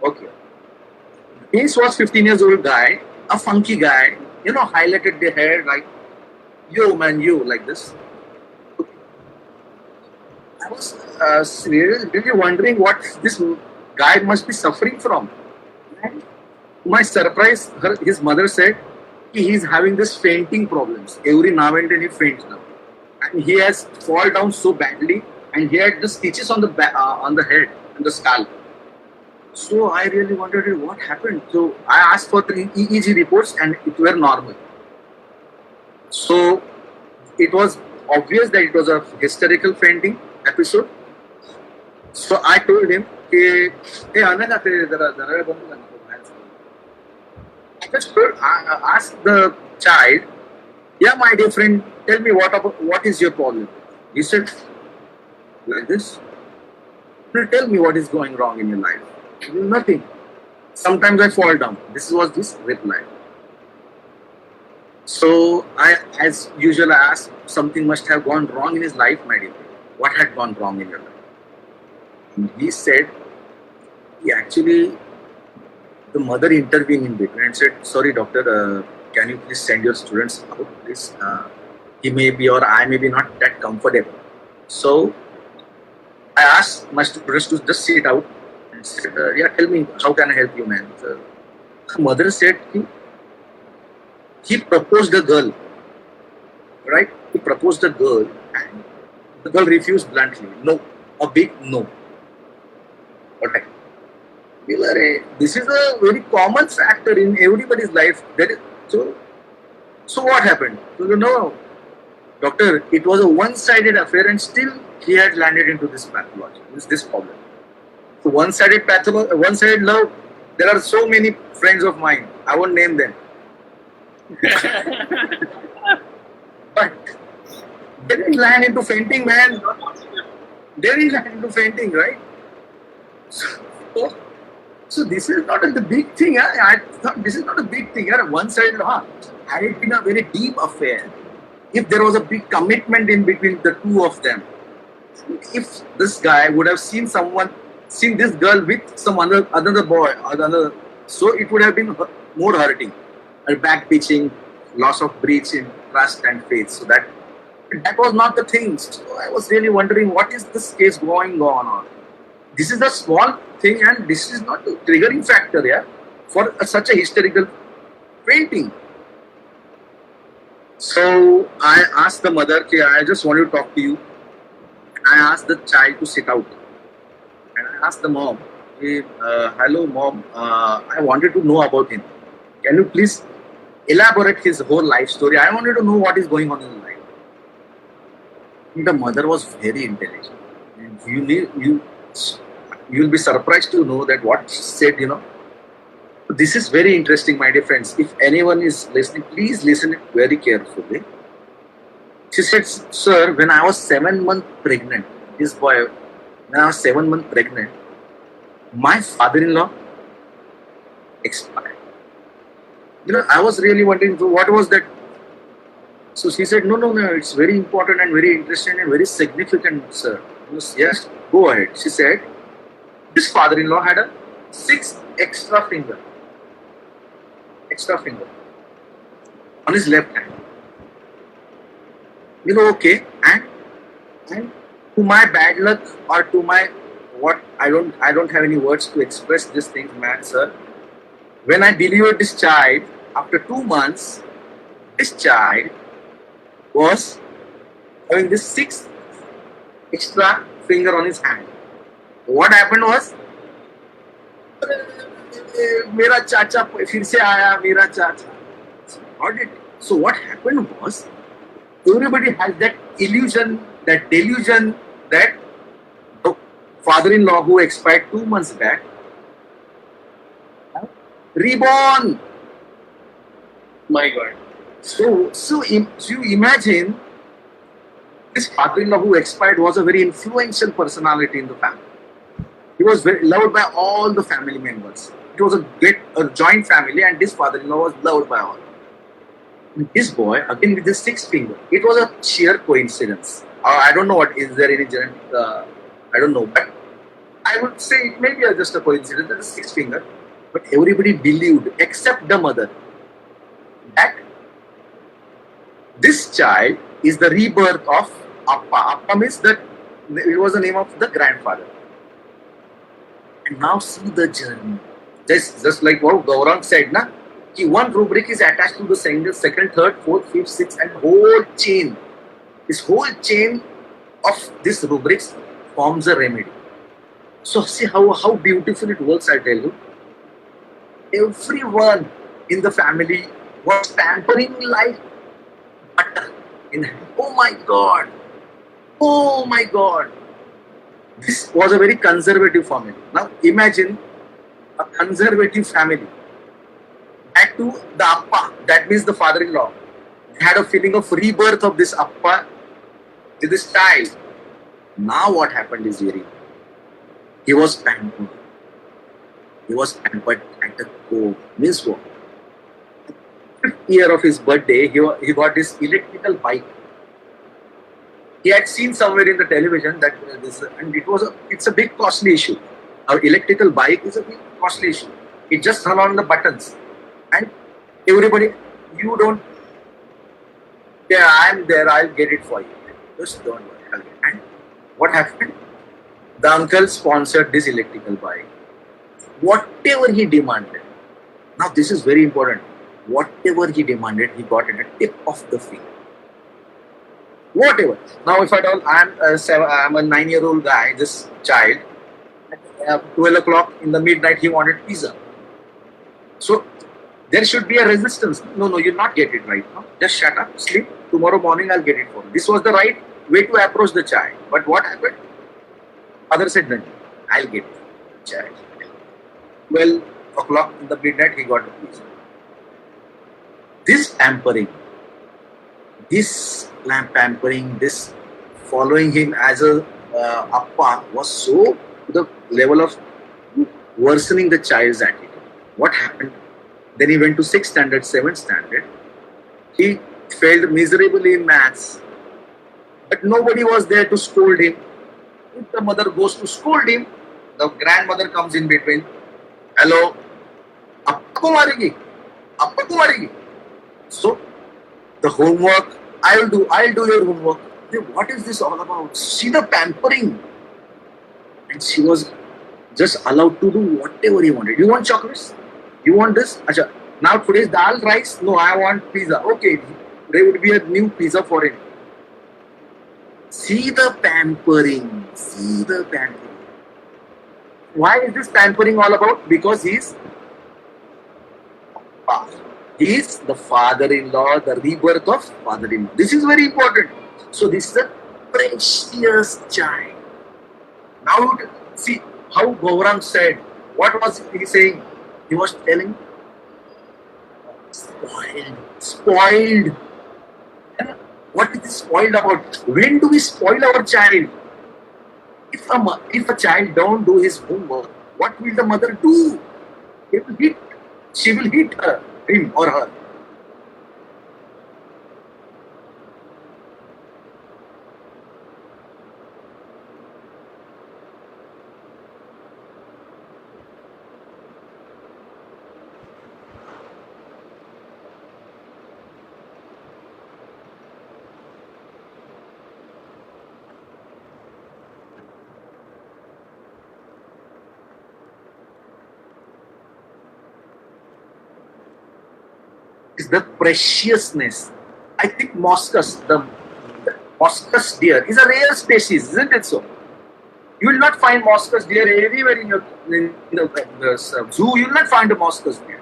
Okay. This was 15 years old guy, a funky guy, highlighted the hair like, yo man, like this. I was really wondering what this guy must be suffering from. And to my surprise, his mother said he's having this fainting problems. Every now and then he faints now. And he has fallen down so badly, and he had the stitches on the head and the scalp. So I really wondered what happened. So I asked for the EEG reports and it were normal. So it was obvious that it was a hysterical fainting episode. So I told him, "Hey, Ananda, I just asked the child, yeah, my dear friend, tell me what is your problem?" He said, like this. "Well, tell me what is going wrong in your life." "Nothing. Sometimes I fall down." This was this reply. So I, as usual, I asked, something must have gone wrong in his life, my dear friend. What had gone wrong in your life? And he said, he actually, the mother intervened in between and said, "Sorry, doctor, can you please send your students out, please? He may be or I may be not that comfortable." So I asked my students to just sit out and said, "Yeah, tell me, how can I help you, man?" So the mother said, he proposed a girl, right? He proposed a girl and the girl refused bluntly. No, a big no. Okay. This is a very common factor in everybody's life. So what happened? So, doctor, it was a one-sided affair and still he had landed into this pathology, this problem. So one-sided love, there are so many friends of mine. I won't name them. But they didn't land into fainting, man. They didn't land into fainting, right? So this is not the big thing. I thought this is not a big thing. One-sided, had it been a very deep affair, if there was a big commitment in between the two of them, if this guy would have seen this girl with some another boy, so it would have been more hurting. Back pitching, loss of breach in trust and faith. So that was not the thing. So I was really wondering, what is this case going on? This is a small thing and this is not a triggering factor, for such a hysterical fainting. So I asked the mother, "Okay, I just want to talk to you." I asked the child to sit out. And I asked the mom, "Hey, hello mom, I wanted to know about him. Can you please elaborate his whole life story? I wanted to know what is going on in his life." And the mother was very intelligent. And you'll be surprised to know that what she said, This is very interesting, my dear friends. If anyone is listening, please listen it very carefully. She said, "Sir, when I was 7 months pregnant, when I was 7 months pregnant, my father-in-law expired." I was really wondering, so what was that? So she said, no, it's very important and very interesting and very significant, sir. Yes, go ahead. She said, this father-in-law had a 6th extra finger on his left hand. Okay, and to my bad luck or to my I don't have any words to express this thing, man, sir. When I delivered this child, after 2 months, this child was having this 6th extra finger on his hand. What happened was, "Mera chacha fir se aaya, mera chacha." So what happened was, everybody has that illusion, that delusion that the father-in-law who expired 2 months back, reborn. My God. So you imagine, this father-in-law who expired was a very influential personality in the family. He was very loved by all the family members. It was a joint family, and this father-in-law was loved by all. And this boy, again with the 6th finger, it was a sheer coincidence. I don't know what is there any genetic. I don't know, but I would say it may be just a coincidence that the 6th finger. But everybody believed, except the mother, that this child is the rebirth of Appa. Appa means that it was the name of the grandfather. And now see the journey. Just like what Gaurang said, one rubric is attached to the second, third, fourth, fifth, sixth, and whole chain. This whole chain of these rubrics forms a remedy. So see how beautiful it works, I tell you. Everyone in the family was pampering like butter. Oh my God! Oh my God! This was a very conservative family. Now imagine a conservative family. Back to the Appa, that means the father-in-law, had a feeling of rebirth of this Appa with this child. Now what happened is very, he was pampered. He was pampered at the core. Means what? 5th year of his birthday, he got this electrical bike. He had seen somewhere in the television that this, and it's a big costly issue. Our electrical bike is a big costly issue. It just turn on the buttons, and everybody, you don't. Yeah, I'm there. I'll get it for you. Just don't worry. I'll get it. And what happened? The uncle sponsored this electrical bike. Whatever he demanded. Now this is very important. Whatever he demanded, he got at the tip of the finger. Whatever. Now, if I tell I'm a 9-year-old guy, this child, at 12 o'clock in the midnight, he wanted pizza. So there should be a resistance. No, you'll not get it right now. Just shut up, sleep. Tomorrow morning, I'll get it for you. This was the right way to approach the child. But what happened? Father said, no, I'll get it. Child. 12 o'clock in the midnight, he got the pizza. This pampering, this following him as a appa was so to the level of worsening the child's attitude. What happened? Then he went to 6th standard, 7th standard. He failed miserably in maths. But nobody was there to scold him. If the mother goes to scold him, the grandmother comes in between. Hello, appa ko maregi. Appa ko maregi. So, the homework, I'll do your homework. What is this all about? See the pampering. And she was just allowed to do whatever he wanted. You want chocolates? You want this? Achha. Now today's dal rice? No, I want pizza. Okay, there would be a new pizza for him. See the pampering. See the pampering. Why is this pampering all about? Because he's the father-in-law, the rebirth of father-in-law. This is very important. So this is a precious child. Now see how Gaurang said. What was he saying? He was telling, spoiled. What is this spoiled about? When do we spoil our child? If a child don't do his homework, what will the mother do? She will hit him or her. Is the preciousness. I think the Moscus deer is a rare species, isn't it so? You will not find Moscus deer everywhere in the zoo. You will not find a Moscus deer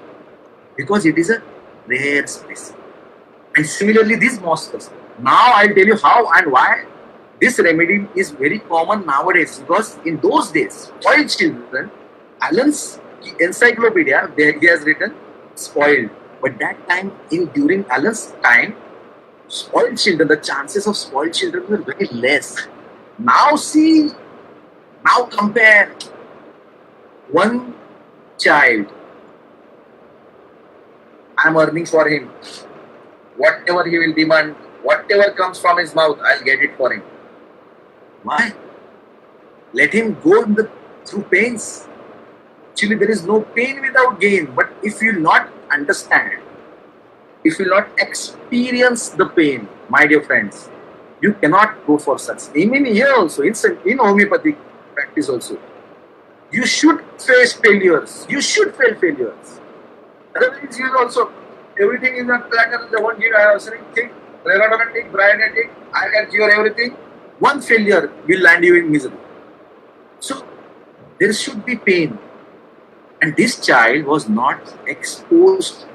because it is a rare species. And similarly, this Moscus. Now I'll tell you how and why this remedy is very common nowadays. Because in those days, spoiled children, Allen's encyclopedia, he has written spoiled. But that time, during Allen's time, spoiled children, the chances of spoiled children were very less. Now see, now compare one child. I'm earning for him. Whatever he will demand, whatever comes from his mouth, I'll get it for him. Why? Let him go through pains. Actually, there is no pain without gain. But if you not understand, if you not experience the pain, my dear friends, you cannot go for such. Even here also, in homeopathic practice also, you should face failures. You should fail failures. Otherwise, you also, everything is not platter, the one give, I have think, Rerodomatic, Bryonetic, I can cure everything. One failure will land you in misery. So, there should be pain. And this child was not exposed.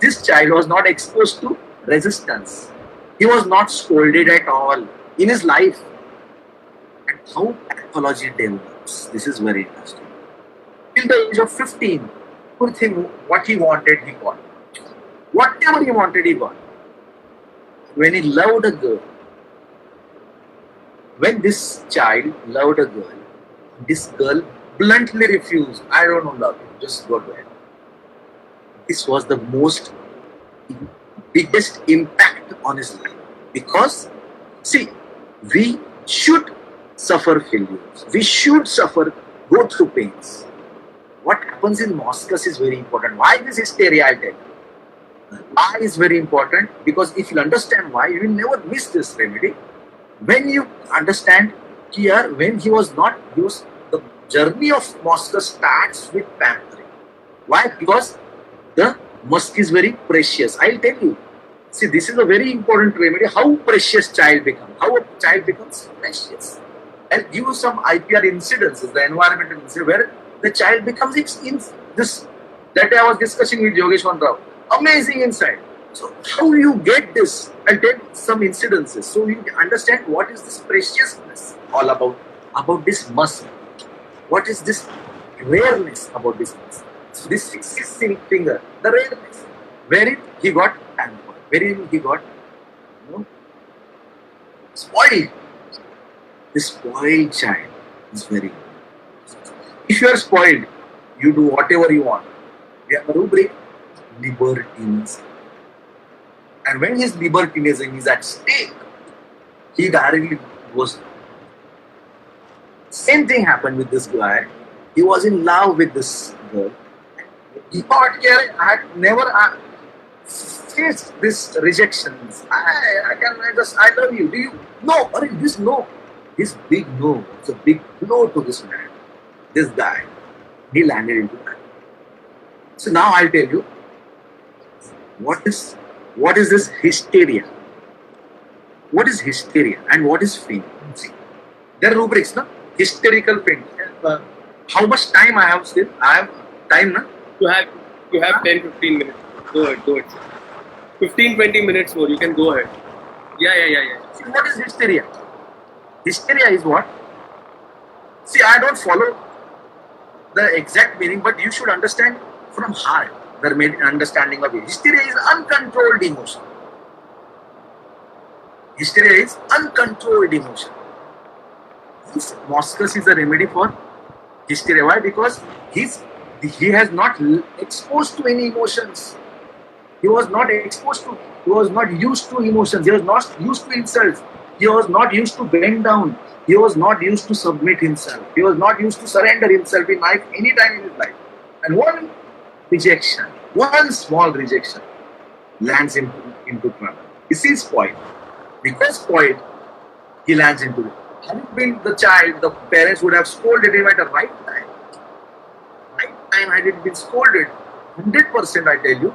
This child was not exposed to resistance. He was not scolded at all in his life. And how pathology develops. This is very interesting. Till the age of 15, poor thing, what he wanted, he got. Whatever he wanted, he got. When he loved a girl, when this child loved a girl, this girl bluntly refused. I don't know, love you. Just go to hell. This was the biggest impact on his life. Because, see, we should suffer failures. We should go through pains. What happens in Moscas is very important. Why this hysteria, I'll tell you. Why is very important? Because if you understand why, you will never miss this remedy. When you understand here, when he was not used, the journey of Moscas starts with pampering. Why? Because the musk is very precious. I'll tell you. See, this is a very important remedy. How precious child becomes. How a child becomes precious. I'll give you some IPR incidences, the environmental incident, where the child becomes this. That day I was discussing with Yogeshwan Rao. Amazing insight. So how you get this? I'll tell you some incidences. So you understand what is this preciousness all about. About this musk. What is this rareness about this musk? So this 6 finger, the rareness. Wherein he got pampered. Wherein he got spoiled. This spoiled child is very good. If you are spoiled, you do whatever you want. We have a rubric, libertinism. And when his libertinism is at stake, he directly goes down. Same thing happened with this guy. He was in love with this girl. He thought, I had never faced this rejections. I love you. Do you? No, this no. This big no. It's a big blow to this man. This guy. He landed into that. So now I'll tell you what is this hysteria? What is hysteria and what is faint? See, there are rubrics, no? Hysterical faint. How much time I have still? I have time, no? You have 10-15 minutes. Go ahead. 15-20 minutes more. You can go ahead. Yeah. See, what is hysteria? Hysteria is what? See, I don't follow the exact meaning, but you should understand from heart the understanding of it. Hysteria is uncontrolled emotion. Hysteria is uncontrolled emotion. This Moscas is a remedy for hysteria. Why? Because he has not exposed to any emotions. He was not exposed to, he was not used to emotions. He was not used to insults. He was not used to bend down. He was not used to submit himself. He was not used to surrender himself in life any time in his life. And one rejection, one small rejection lands into trouble. He sees spoiled. Because spoiled, he lands into it. Had it been the child, the parents would have scolded him at the right time. Right time, had it been scolded, 100% I tell you,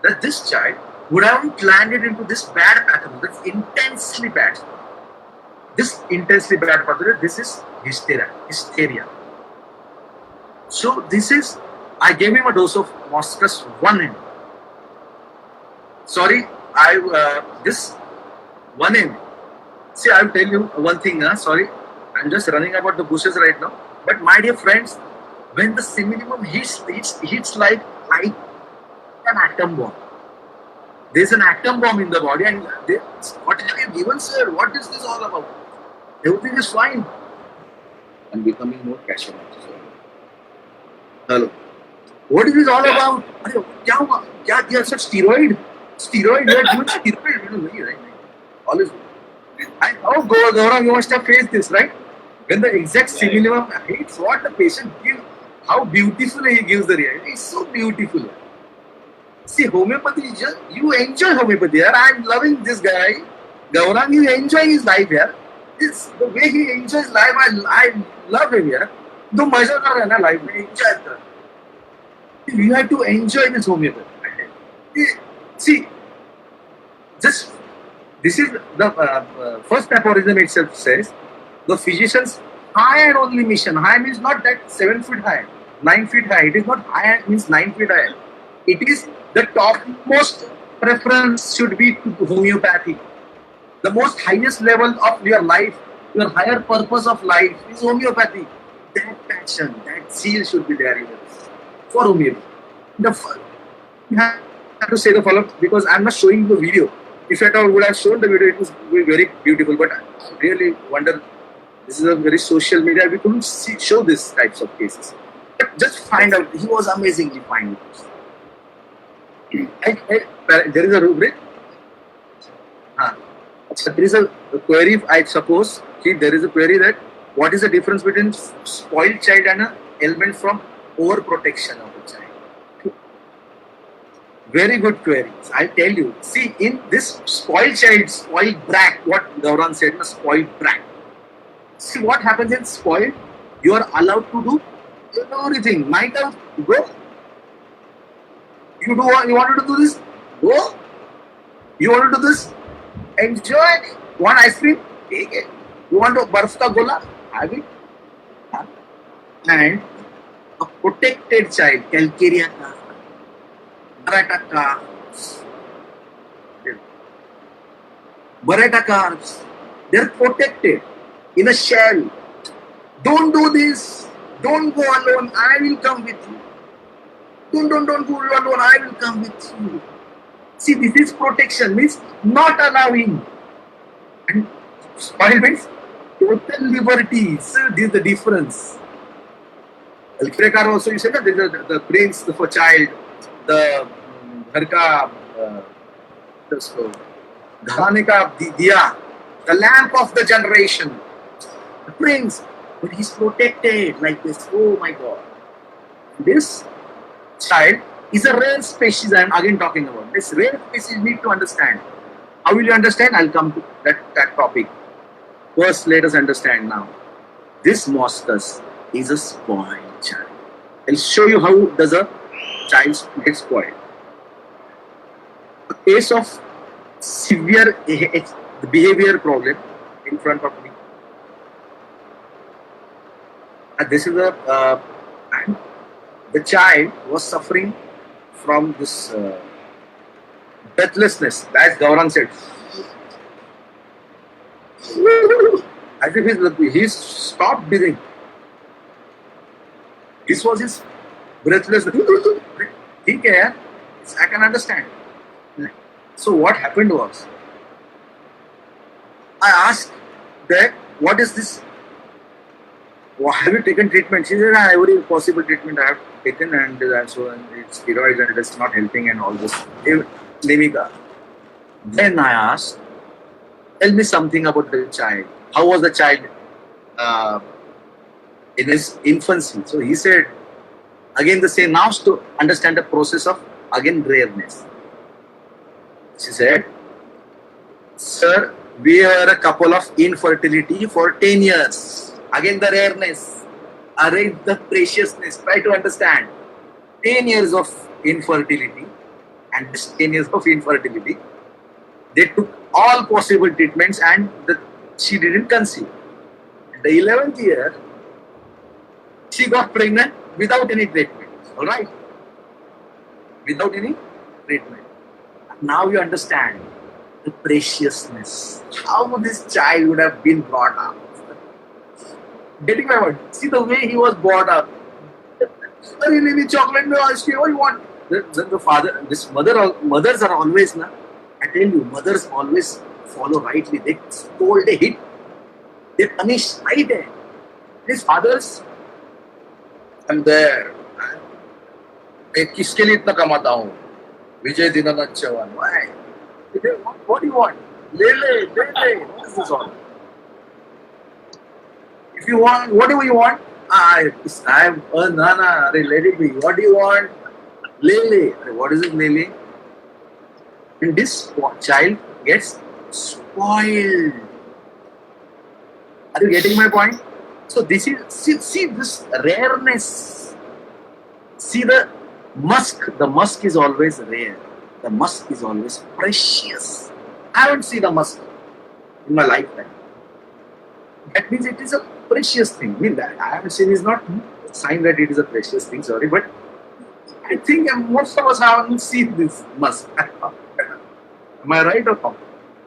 that this child would have landed into this bad pattern. That's intensely bad. This intensely bad pattern, this is hysteria. So this is, I gave him a dose of Moscas 1 ml. Sorry, this 1 ml. See, I'll tell you one thing, sorry, I'm just running about the bushes right now. But my dear friends, when the minimum hits like an atom bomb. There's an atom bomb in the body, and what have you given, sir? What is this all about? Everything is fine. I'm becoming more casual. Hello. What is this all about? What is steroid? Steroid? You are given steroid. Right? All is good. And how Gaurav, you must have faced this, right? When the exact minimum hits, what the patient gives, how beautifully he gives the reaction. It's so beautiful. See, homeopathy, you enjoy homeopathy here. I'm loving this guy. Gaurang, you enjoy his life here. The way he enjoys life, I love him here. No measure kar raha na life mein, enjoy it. You have to enjoy this homeopathy. See, this is the first aphorism itself says, the physicians high and only mission. High means not that 7 feet high, 9 feet high. It is not high and means 9 feet high. It is the topmost preference should be to homeopathy. The most highest level of your life, your higher purpose of life is homeopathy. That passion, that zeal should be there in us for homeopathy. You have to say the follow-up because I'm not showing the video. If at all would have shown the video, it was very beautiful. But I really wonder, this is a very social media. We couldn't show these types of cases. But just find out. He was amazingly fine with us. There is a rubric. So there is a query, I suppose. See, there is a query that what is the difference between spoiled child and an element from overprotection of the child? Very good queries. I'll tell you. See, in this spoiled child, spoiled brat, what Gauran said, spoiled brat. See what happens in spoiled? You are allowed to do everything. Night out, go. You wanted to do this? Go. You want to do this? Enjoy. Want ice cream? Take it. You want to barf ka gola? Have it. And a protected child, calcaria ka, barata calves, barata calves, they're protected in a shell. Don't do this. Don't go alone. I will come with you. Don't go alone. I will come with you. See, this is protection, means not allowing. And spoil means total liberty. So this is the difference. Alkirekar also, you said that the prince, the for child, the घर का घराने का दिया, the lamp of the generation, the prince, but he's protected like this. Oh my God! This child is a rare species. I am again talking about this rare species. You need to understand. How will you understand? I'll come to that topic. First, let us understand now. This Moscus is a spoiled child. I'll show you how does a child get spoiled. A case of severe behavior problem in front of me. This is and the child was suffering from this breathlessness, as Gauran said. As if he's stopped breathing. This was his breathlessness. I can understand. So what happened was, I asked that, what is this? Have you taken treatment? She said, every possible treatment I have taken, and so it's steroids and it's not helping and all this. Lemika. Then I asked, tell me something about the child. How was the child in his infancy? So he said, again the same, now to understand the process of, again, rareness. She said, sir, we are a couple of infertility for 10 years. Again the rareness, again the preciousness. Try to understand. 10 years of infertility, and this 10 years of infertility, they took all possible treatments and she didn't conceive. In the 11th year, she got pregnant without any treatment. Alright? Without any treatment. Now you understand the preciousness. How this child would have been brought up. Getting my word. See the way he was brought up. Really, chocolate, no ice cream, what do you want? The father, mothers are always, I tell you, mothers always follow rightly. They scold, they hit, they punish right there. His fathers, I'm there. मैं किसके लिए इतना कमाता हूँ? विजय Dinanath Chauhan. Why? What do you want? ले. What is this all? If you want, whatever you want, I'm Nana, let it be. What do you want? Lele. What is it, Lele? And this child gets spoiled. Are you getting my point? So this is, see this rareness. See the musk. The musk is always rare. The musk is always precious. I haven't seen the musk in my lifetime. That means it is a precious thing. I mean, that I haven't seen is not a sign that it is a precious thing, sorry, but I think most of us haven't seen this musk. Am I right or wrong?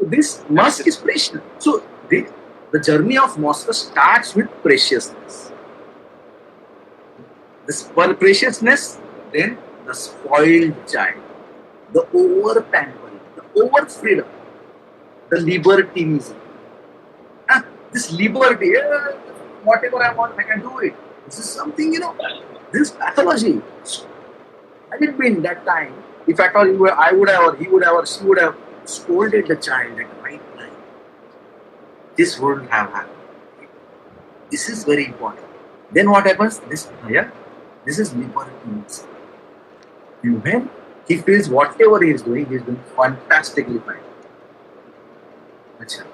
This musk is precious. So the journey of Moscow starts with preciousness. This preciousness, then the spoiled child, the over pampering, the over freedom, the libertinism. This liberty, whatever I want, I can do it. This is something, this pathology. I didn't mean that time. If at all I would have, or he would have, or she would have scolded the child at the right time, this wouldn't have happened. This is very important. Then what happens? This is libertinism. And when he feels whatever he is doing fantastically fine. Achha.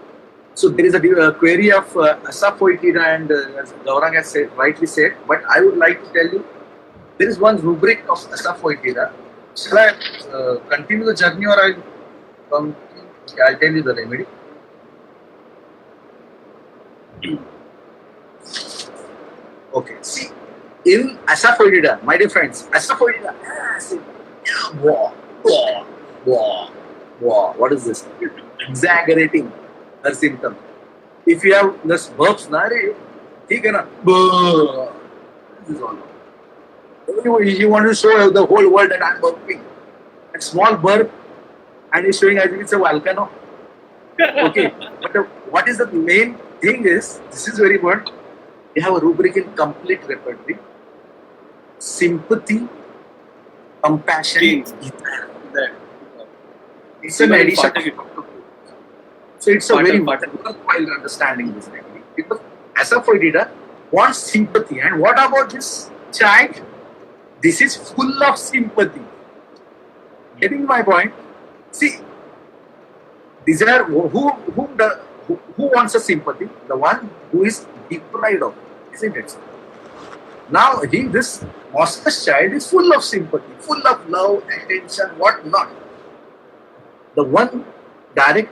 So there is a query of Asafoetida and as Gaurang has rightly said, but I would like to tell you, there is one rubric of Asafoetida. Shall I continue the journey or I'll tell you the remedy? Okay, see, in Asafoetida, my dear friends, Asafoetida, what is this? Exaggerating her symptom. If you have this burps, he cannot. This is all. You want to show the whole world that I'm burping. A small burp, and he's showing as if it's a volcano. Okay, but what is the main thing is, this is very important. You have a rubric in complete repertory. Sympathy, compassion, it's an addition. So it's a very worthwhile understanding this technique. Because Asafoetida wants sympathy. And what about this child? This is full of sympathy. Getting my point? See, these are who wants a sympathy? The one who is deprived of it, isn't it? Now this Moscow's child is full of sympathy, full of love, attention, what not. The one direct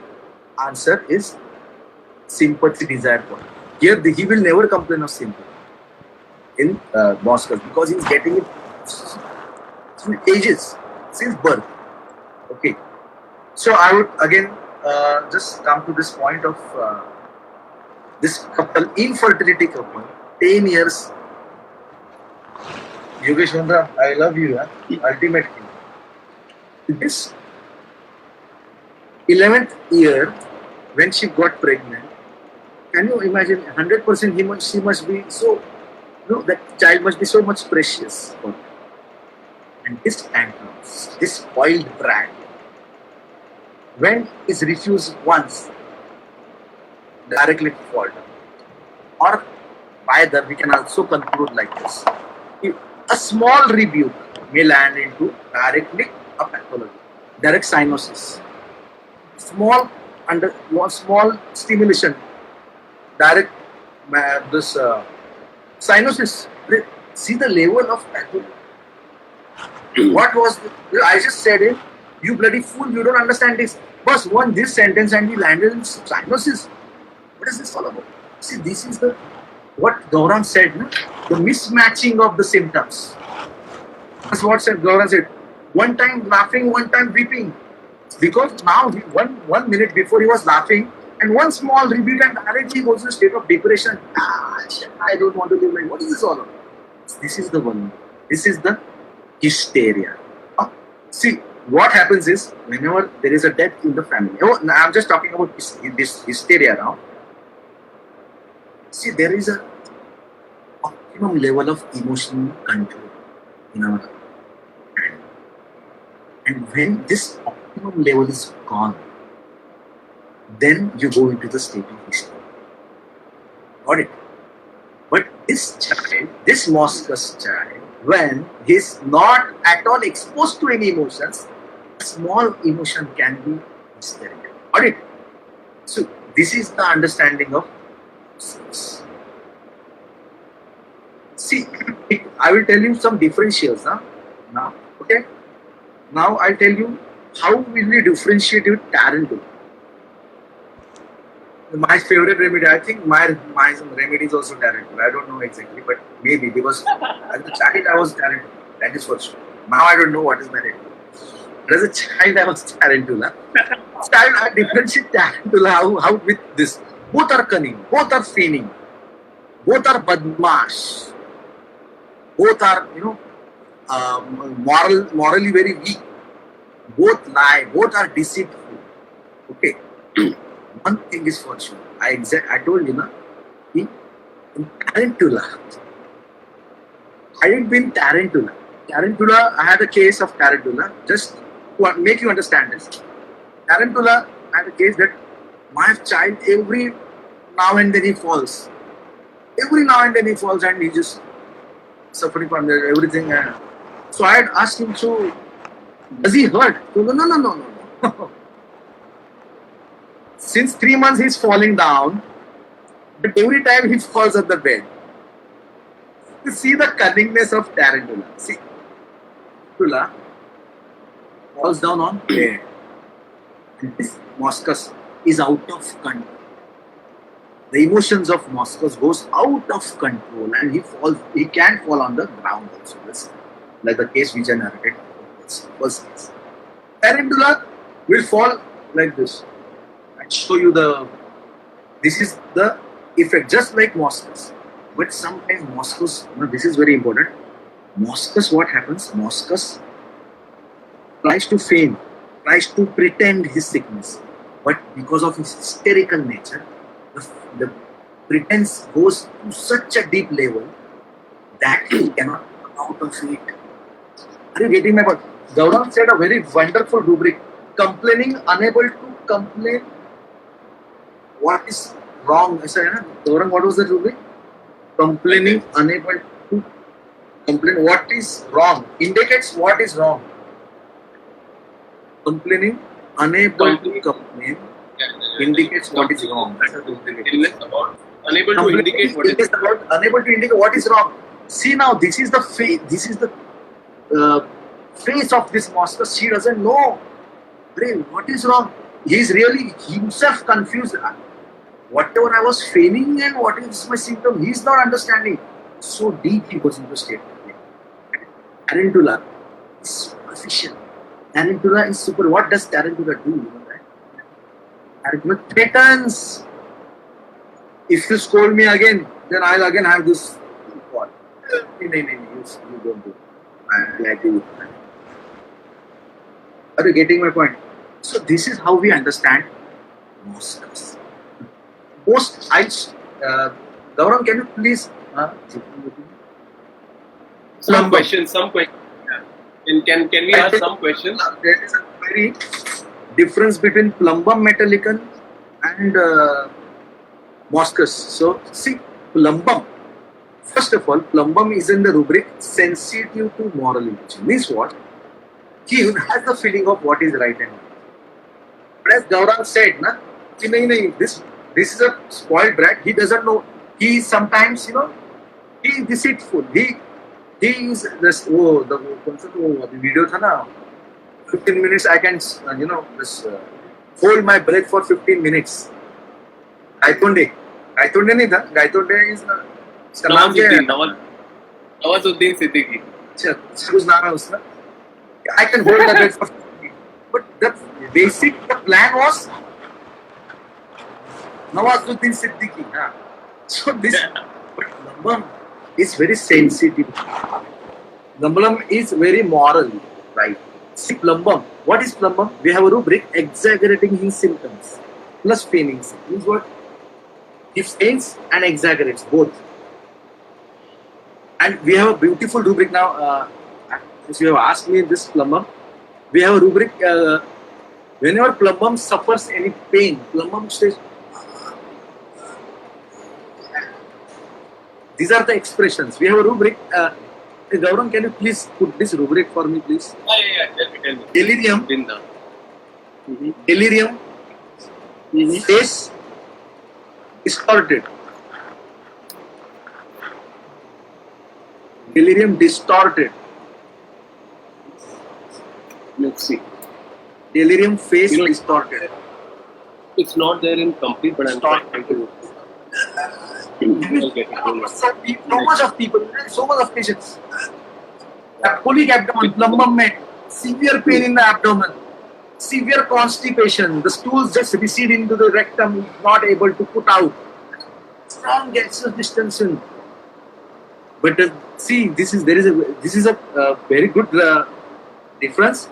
answer is sympathy desired for. Here he will never complain of sympathy in Moscow because he is getting it through ages, since birth. Okay. So I would again just come to this point of this couple, infertility couple, 10 years. Yogesh Chandra, I love you, ultimate king. This 11th year, when she got pregnant, can you imagine 100% she must be so, that child must be so much precious for her. And this tantrums, this spoiled brat, when is refused once, directly fall down. Or either we can also conclude like this. A small rebuke may land into directly a pathology, direct cyanosis. Small stimulation, direct this cyanosis. See the level of pathology. What was I just said it? You bloody fool! You don't understand this. First, one this sentence and he landed in cyanosis. What is this all about? See, this is what Gaurang said. No? The mismatching of the symptoms. That's what Gaurang said. One time laughing, one time weeping. Because now, one minute before he was laughing, and one small rebuke and directly goes to a state of depression. I don't want to live like. What is this all about? This is the one. This is the hysteria. See, what happens is, whenever there is a death in the family, I'm just talking about this hysteria now. See, there is a optimum level of emotional control in our hand. And when this optimum level is gone, then you go into the state of hysteria. Got it? But this child, this Moscow's child, when he's not at all exposed to any emotions, small emotion can be hysteria. Got it? So this is the understanding of sex. See, I will tell you some differentials now. Okay? Now I'll tell you how will we differentiate with Tarantula. My favorite remedy, I think my remedy is also tarantula. I don't know exactly, but maybe because as a child I was tarantula. That is for sure. Now I don't know what is my remedy. But as a child I was tarantula. Child I differentiate tarantula how with this. Both are cunning, both are feigning, both are badmash, both are morally very weak. Both lie, both are deceitful. Okay. One thing is for sure. I told you na, in Tarantula. I didn't mean Tarantula. Tarantula, I had a case of Tarantula. Just to make you understand this. Tarantula, I had a case that my child, every now and then he falls. Every now and then he falls and he just suffering from everything. So I had asked him, so does he hurt? So, no. Since 3 months he's falling down, but every time he falls on the bed. You see the cunningness of Tarantula. See, Tarantula falls down on bed. And this Moscus is out of control. The emotions of Moscus goes out of control and he can fall on the ground also. That's like the case which I narrated. First case. Tarantula will fall like this. Show you this is the effect, just like Moscus. But sometimes Moscus, this is very important. Moscus, what happens? Moscus tries to feign, tries to pretend his sickness, but because of his hysterical nature, the pretense goes to such a deep level that he cannot come out of it. Are you getting my point? Gaurav said a very wonderful rubric: complaining, unable to complain. What is wrong? Gaurang, what was the rubric? Complaining, unable to complain. What is wrong? Indicates what is wrong. Complaining, unable to complain, indicates what is wrong. That's Unable to indicate what is wrong. Unable to indicate what is wrong. See now, this is the face. This is the face of this master. She doesn't know. What is wrong? He is really himself confused. Whatever I was feigning and what is my symptom, he is not understanding. So deep he goes into state. Tarantula is superficial. Tarantula is super. What does Tarantula do? You know that? Tarantula threatens. If you scold me again, then I'll again have this. What? No, you don't do. I'm agree with that. Are you getting my point? So this is how we understand Moscus. Gaurav, can you please? some questions? Can we ask some questions? There is a very difference between plumbum metallicum and Moscus. So see, plumbum. First of all, plumbum is in the rubric sensitive to moral emotion. Means what? He has the feeling of what is right and wrong. But as Gaurav said, this is a spoiled brat. He doesn't know. He is sometimes, he is deceitful. He is this. The video tha na. 15 minutes. I can, hold my breath for 15 minutes. Gaitonde nahi tha. Gaitonde is. Nawazuddin Siddiqui. I can hold the breath for 15 minutes. But the plan was Nawazuddin Siddiqui. So this, but Plumbum is very sensitive. Plumbum is very moral, right? See, Plumbum. What is Plumbum? We have a rubric exaggerating his symptoms plus feigning. Means what? He feigns and exaggerates both. And we have a beautiful rubric now. As you have asked me this Plumbum, we have a rubric. Whenever Plumbum suffers any pain, Plumbum says. These are the expressions. We have a rubric. Gaurav, can you please put this rubric for me, please? Yeah. Tell me. Delirium. Delirium. Face distorted. Delirium distorted. Let's see. Delirium face distorted. It's not there in complete, but I'm trying to. I'll get it. So much of people, so much of patients. Colic abdomen, plumbum, severe pain in the abdomen, severe constipation. The stools just recede into the rectum, not able to put out. Strong gaseous distension. But see, this is a very good difference.